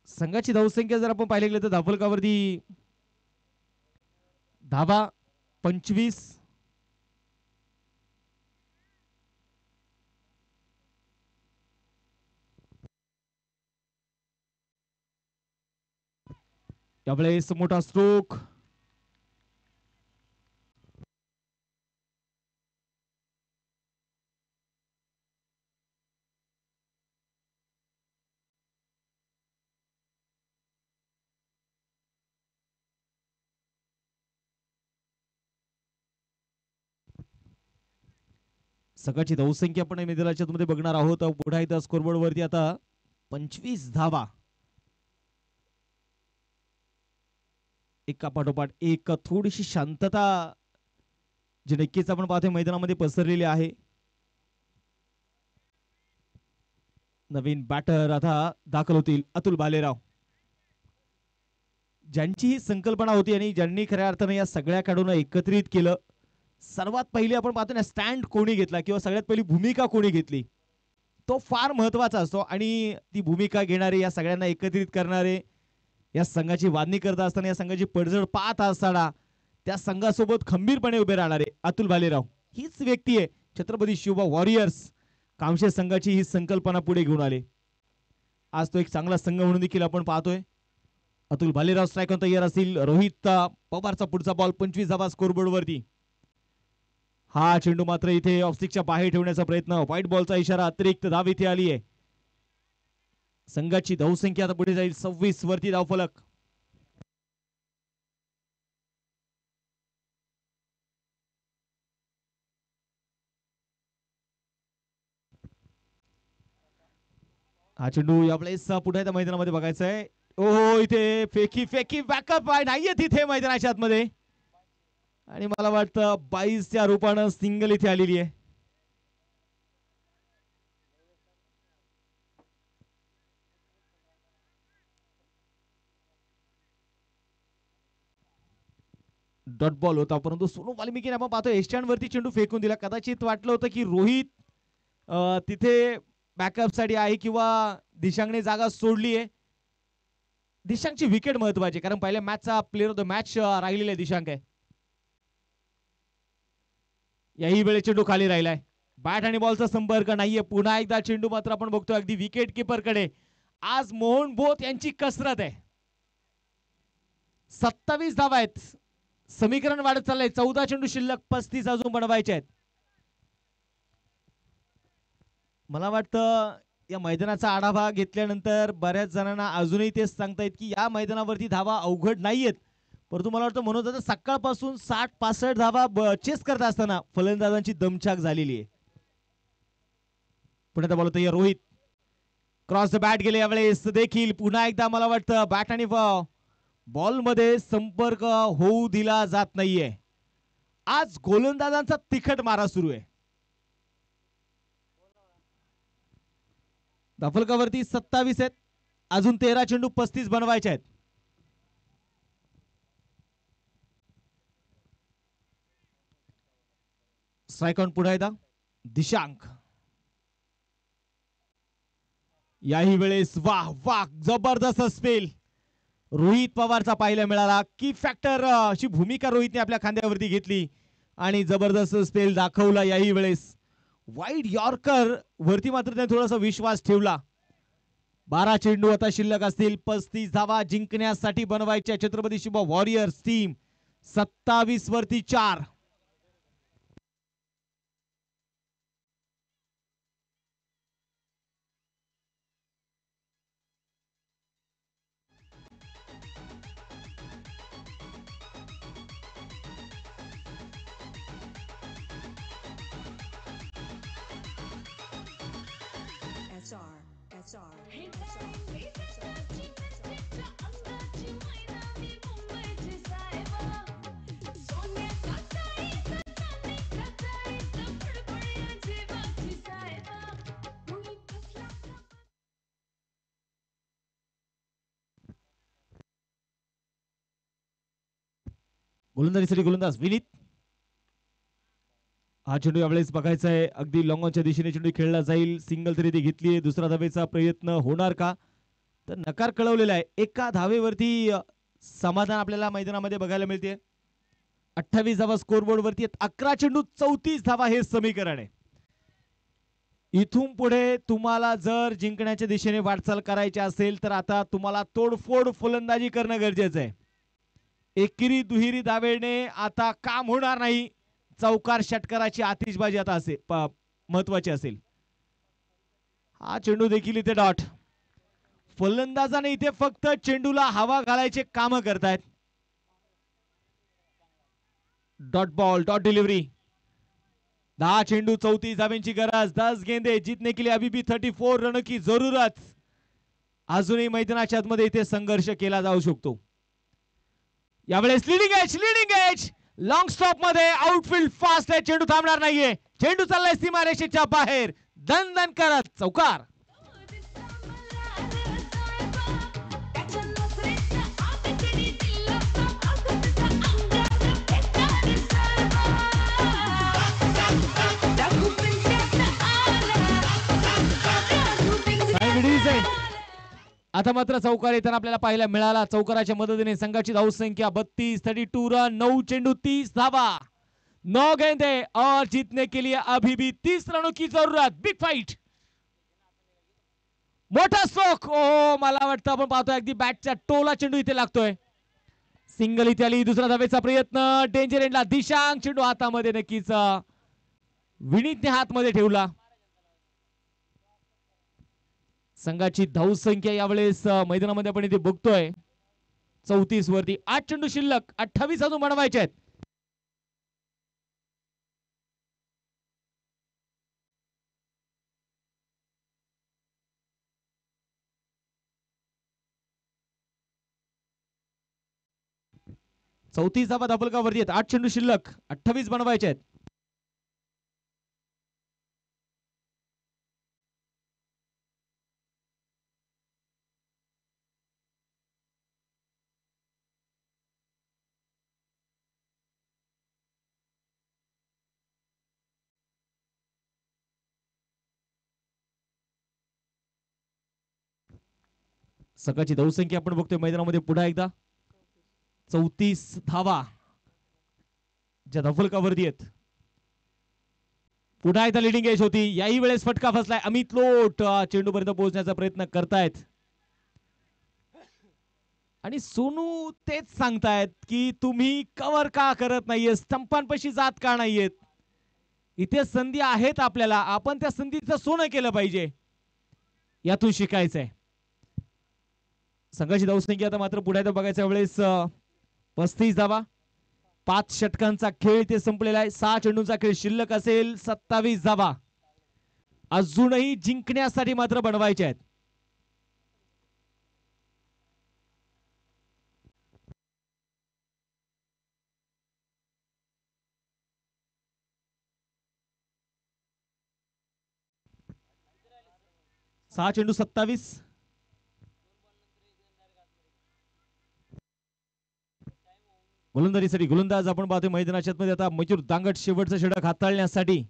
संघाची धावसंख्या जर आपण पाहिले गेलं तर धावफलकावरती धावा 25. यावेळेस मोठा स्ट्रोक. सगळ्याची धावसंख्या आपण मैदानाच्या मध्ये बघणार आहोत. पुढे इथं स्कोरबोर्ड वरती आता 25 धावा एका पाठोपाठ एक. थोडीशी शांतता जी नक्कीच आपण पाहतोय मैदानामध्ये पसरलेली आहे. नवीन बॅटर आता दाखल होतील अतुल भालेराव. ज्यांची ही संकल्पना होती आणि ज्यांनी खऱ्या अर्थाने या सगळ्या खेळाडूंना एकत्रित केलं. सर्वात पहिली आपण पाहतो ना स्टँड कोणी घेतला किंवा सगळ्यात पहिली भूमिका कोणी घेतली तो फार महत्वाचा असतो आणि ती भूमिका घेणारे या सगळ्यांना एकत्रित करणारे या संघाची बांधणी करत असताना या संघाची पडझड पाहत असताना त्या संघासोबत खंबीरपणे उभे राहणारे अतुल भालेराव हीच व्यक्ती आहे. छत्रपती शिवबा वॉरियर्स कामशेत संघाची ही संकल्पना पुढे घेऊन आले. आज तो एक चांगला संघ म्हणून देखील आपण पाहतोय. अतुल भालेराव स्ट्राइक ऑन तयार असतील. रोहित पवारचा पुढचा बॉल 25 धावा स्कोरबोर्ड वरती. हा चेंडू मात्र इथे ऑफस्टिकच्या बाहेर ठेवण्याचा प्रयत्न. व्हाईट बॉलचा इशारा. अतिरिक्त धाव इथे आली आहे. संघाची धावसंख्या आता पुढे जाईल 26 वरती धावफलक. हा चेंडू यावेळेस पुढे त्या मैदानामध्ये बघायचा आहे. ओहो इथे फेकी फेकी बॅकअप नाहीये तिथे मैदानाच्या आतमध्ये आणि मला वाटतं 22च्या रूपानं सिंगल इथे आलेली आहे. डॉट बॉल होता, परंतु सोनू वाल्मिकीने आपण पाहतो एस्टँड वरती चेंडू फेकून दिला. कदाचित वाटलं होतं की रोहित तिथे बॅकअप साठी आहे किंवा दिशांगने जागा सोडली आहे. दिशांगची विकेट महत्वाची, कारण पहिल्या मॅचचा प्लेअर ऑफ द मॅच राहिलेला आहे दिशांक आहे. याही वेळेस चेंडू खाली राहिलाय. बॅट आणि बॉलचा संपर्क नाहीये. पुन्हा एकदा चेंडू मात्र आपण बघतोय अगदी विकेट किपर कडे. आज मोहन बोथ यांची कसरत आहे. 27 धावा आहेत. समीकरण वाढत चाललंय. 14 चेंडू शिल्लक, 35 अजून बनवायचे आहेत. मला वाटतं या मैदानाचा आढावा घेतल्यानंतर बऱ्याच जणांना अजूनही तेच सांगतायत की या मैदानावरती धावा अवघड नाहीयेत. परंतु मला वाटतं म्हणून आता सकाळपासून 60-65 धावा चेस करत असताना फलंदाजांची दमछाक झालेली आहे. पुढे बोलत रोहित क्रॉस द बॅट गेले यावेळेस देखील पुन्हा एकदा मला वाटतं बॅट आणि बॉल मध्ये संपर्क होऊ दिला जात नाहीये. आज गोलंदाजांचा तिखट मारा सुरू आहे. धाफलकावरती 27 आहेत. अजून 13 चेंडू 35 बनवायचे आहेत. स्ट्राइक ऑन पुढे एकदा दिशांक. याही वेळेस वाह वाह जबरदस्त स्पेल रोहित पवारचा पाहायला मिळाला. की फॅक्टर अशी भूमिका रोहितने आपल्या खांद्यावरती घेतली आणि जबरदस्त स्पेल दाखवला. याही वेळेस वाईड यॉर्कर वरती मात्र त्याने थोडासा विश्वास ठेवला. 12 चेंडू आता शिल्लक असतील. 35 धावा जिंकण्यासाठी बनवायच्या छत्रपती शिवबा वॉरियर्स टीम. 27 वरती 4. गोलंदाजीसाठी गोलंदाज विनीत. हा चेंडू यावेळेस बघायचा आहे. अगदी लॉंगॉनच्या दिशेने चेंडू खेळला जाईल. सिंगल तरी ती घेतलीये. दुसरा धावेचा प्रयत्न होणार का, तर नकार कळवलेला आहे. एका धावेवरती समाधान आपल्याला मैदानामध्ये बघायला मिळते. 28 धावा स्कोरबोर्ड वरती आहेत. 11 चेंडू 34 धावा हे समीकरण आहे. इथून पुढे तुम्हाला जर जिंकण्याच्या दिशेने वाटचाल करायची असेल तर आता तुम्हाला तोडफोड फलंदाजी करणं गरजेचं आहे. एकेरी दुहेरी दावेने आता काम होणार नाही. चौकार षटकाराची आतिषबाजी आता असेल महत्वाची असेल. हा चेंडू देखील इथे डॉट. फलंदाजाने इथे फक्त चेंडूला हवा घालायचे काम करतायत. Dot ball dot delivery. 10 चेंडू 34 धाव्यांची गरज. 10 गेंदे जीतने के लिए अभी भी 34 रनों की जरूरत. अजूनही मैदानाच्या आतमध्ये इथे संघर्ष केला जाऊ शकतो. यावेळेस लिडिंग एज लॉंग स्टॉप मध्ये आउटफील्ड फास्ट आहे. चेंडू थांबणार नाहीये. चेंडू चाललाय सीमारेषेच्या बाहेर. दन दन करत चौकार. आता मात्र चौकार येताना आपल्याला पाहायला मिळाला. चौकाराच्या मदतीने संघाची धावसंख्या 32. 32 रन. 9 चेंडू 30 धावा. 9 गेंदे और जीतने के लिए अभी भी 30 रनों की जरूरत. Big fight. मोठा स्ट्रोक. ओ मला वाटतं आपण पाहतोय अगदी बॅटच्या टोला चेंडू इथे लागतोय. सिंगल इथे आली. दुसरा धावेचा प्रयत्न डेंजर एंडला. दिशांक चेंडू हातामध्ये नक्कीच विनीतने हातमध्ये ठेवला. संघाची धावसंख्या यावेळेस मैदानामध्ये आपण इथे बघतोय 34 वरती. 8 चेंडू शिल्लक. 28 अजून बनवायचे आहेत. चौतीस धावा धापलकावरती आहेत. 8 चेंडू शिल्लक. 28 बनवायचे आहेत. सकाळची धावसंख्या आपण बघतोय मैदानामध्ये पुन्हा एकदा 34 धावा ज्या धफलकावरती आहेत. पुन्हा एकदा लिडिंग एज होती. याही वेळेस फटका फसलाय. अमित लोट चेंडूपर्यंत पोहोचण्याचा प्रयत्न करतायत आणि सोनू तेच सांगतायत की तुम्ही कव्हर का करत नाहीये, स्टंपांपाशी जात का नाहीयेत. इथे संधी आहेत आपल्याला, आपण त्या संधीचं सोनं केलं पाहिजे, यातून शिकायचंय. संघाची धावसंख्या आता मात्र पुढे बघायच्या वेळेस 35 धावा. 5 षटकांचा खेळ इथे संपलेला आहे. 6 चेंडूंचा खेळ शिल्लक असेल. 27 धावा अजूनही जिंकण्यासाठी मात्र बनवायचे आहेत. सहा चेंडू 27. गोलंदाजीसाठी गोलंदाज आपण पाहतोय मैदानाच्या मध्ये आता मयूर दांगट शेवटचा षटक हाताळण्यासाठी.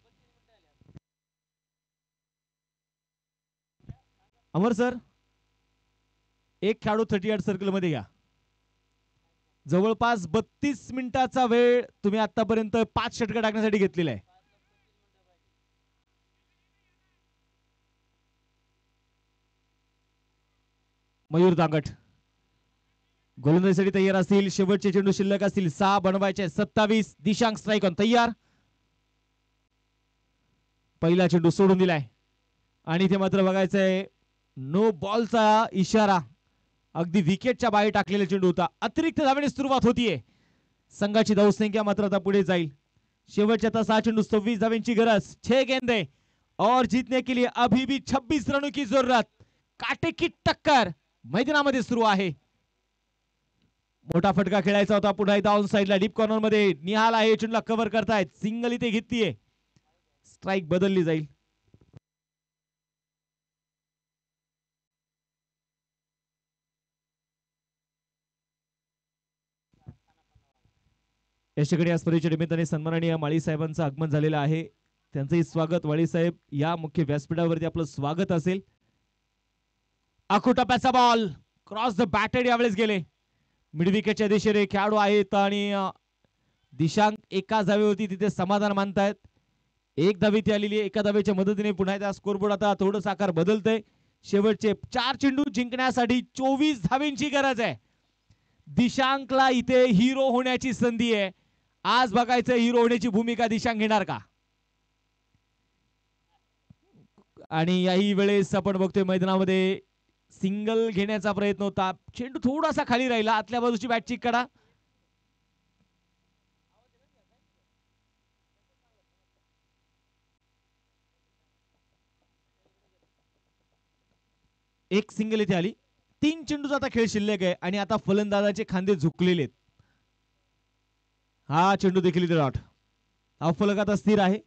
अमर सर, एक खेळाडू 38 सर्कल मध्ये घ्या. जवळपास 32 मिनिटाचा वेळ तुम्ही आतापर्यंत 5 षटक टाकण्यासाठी घेतलेला आहे. मयूर दांगट गोलंदाजीसाठी तयार असतील. शेवटचे चेंडू शिल्लक असतील. 6 बनवायचे. 27. दिशांक स्ट्राईक ऑन तयार. पहिला चेंडू सोडून दिलाय आणि इथे मात्र बघायचंय नो बॉलचा इशारा. अगदी विकेटच्या बाहेर टाकलेला चेंडू होता. अतिरिक्त धावेने सुरुवात होतीये. संघाची धावसंख्या मात्र आता पुढे जाईल. शेवटच्या आता 6 चेंडू 26 धावेंची गरज. 6 गेंदे और जीतने के लिए अभी भी 26 रनों की जरूरत. काटे की टक्कर मैदानामध्ये सुरू आहे. मोठा फटका खेळायचा होता. पुन्हा एकदा ऑन साइडला डीप कॉर्नर मध्ये निहाल आहे. चेंडूला कव्हर करतायत. सिंगल इथे घेतलीये. स्ट्राईक बदलली जाईल. यशकडे या स्पर्धेच्या निमित्ताने सन्माननीय माळी साहेबांचं आगमन झालेलं आहे. त्यांचंही स्वागत. माळी साहेब या मुख्य व्यासपीठावरती आपलं स्वागत असेल. आखू टप्प्याचा बॉल क्रॉस द बॅटेड यावेळेस गेले. मिड विकेटच्या दिशेने खेळाडू आहेत आणि दिशांक एका धावेवरती तिथे समाधान मानतायत. एक धावी ती आलेली आहे. एका धावेच्या मदतीने पुन्हा एकदा स्कोरबोर्ड आता थोडंसं आकार बदलतंय. शेवटचे 4 चेंडू जिंकण्यासाठी 24 धावेंची गरज आहे. दिशांकला इथे हिरो होण्याची संधी आहे. आज बघायचं हिरो होण्याची भूमिका दिशांक घेणार का. आणि याही वेळेस आपण बघतोय मैदानामध्ये सिंगल घेण्याचा प्रयत्न होता. चेंडू थोडासा खाली राहिला. आतल्या बाजूची बॅटची कडा. एक सिंगल इथे आली. 3 चेंडूचा आता खेळ शिल्लक आहे आणि आता फलंदाजाचे खांदे झुकलेले आहेत. हा चेंडू देखील इथे डॉट. हा फलक आता स्थिर आहे.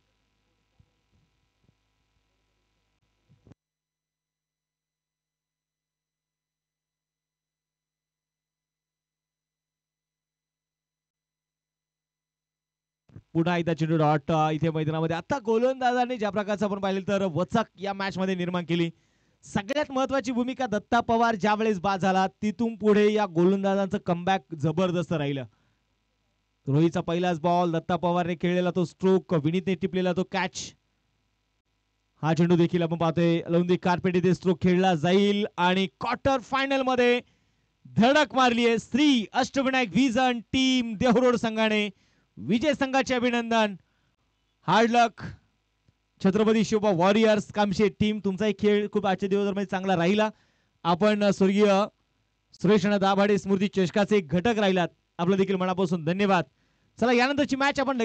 पुन्हा एकदा चेंडू डॉट. इथे मैदानामध्ये आता गोलंदाजाने ज्या प्रकारचं आपण पाहिलं तर वचक या मॅच मध्ये निर्माण केली. सगळ्यात महत्वाची भूमिका दत्ता पवार ज्या वेळेस बाद झाला तिथून पुढे या गोलंदाजांचं कमबॅक जबरदस्त राहिलं. रोहितचा पहिलाच बॉल. दत्ता पवारने खेळलेला तो स्ट्रोक. विनीतने टिपलेला तो कॅच. हा चेंडू देखील आपण पाहतोय लवंदी कार्पेट इथे स्ट्रोक खेळला जाईल आणि क्वार्टर फायनल मध्ये धडक मारली आहे. श्री अष्टविनायक विजन टीम देहरोड संघाने. विजय संघाचे अभिनंदन. हार्ड लक छत्रपती शिवबा वॉरियर्स कामशे टीम. तुमचाही खेळ खूप आजच्या दिवसभरामध्ये चांगला राहिला. आपण स्वर्गीय सुरेश दाभाडे स्मृती चषकाचे घटक राहिलात. आपलं देखील मनापासून धन्यवाद. चला यानंतरची मॅच आपण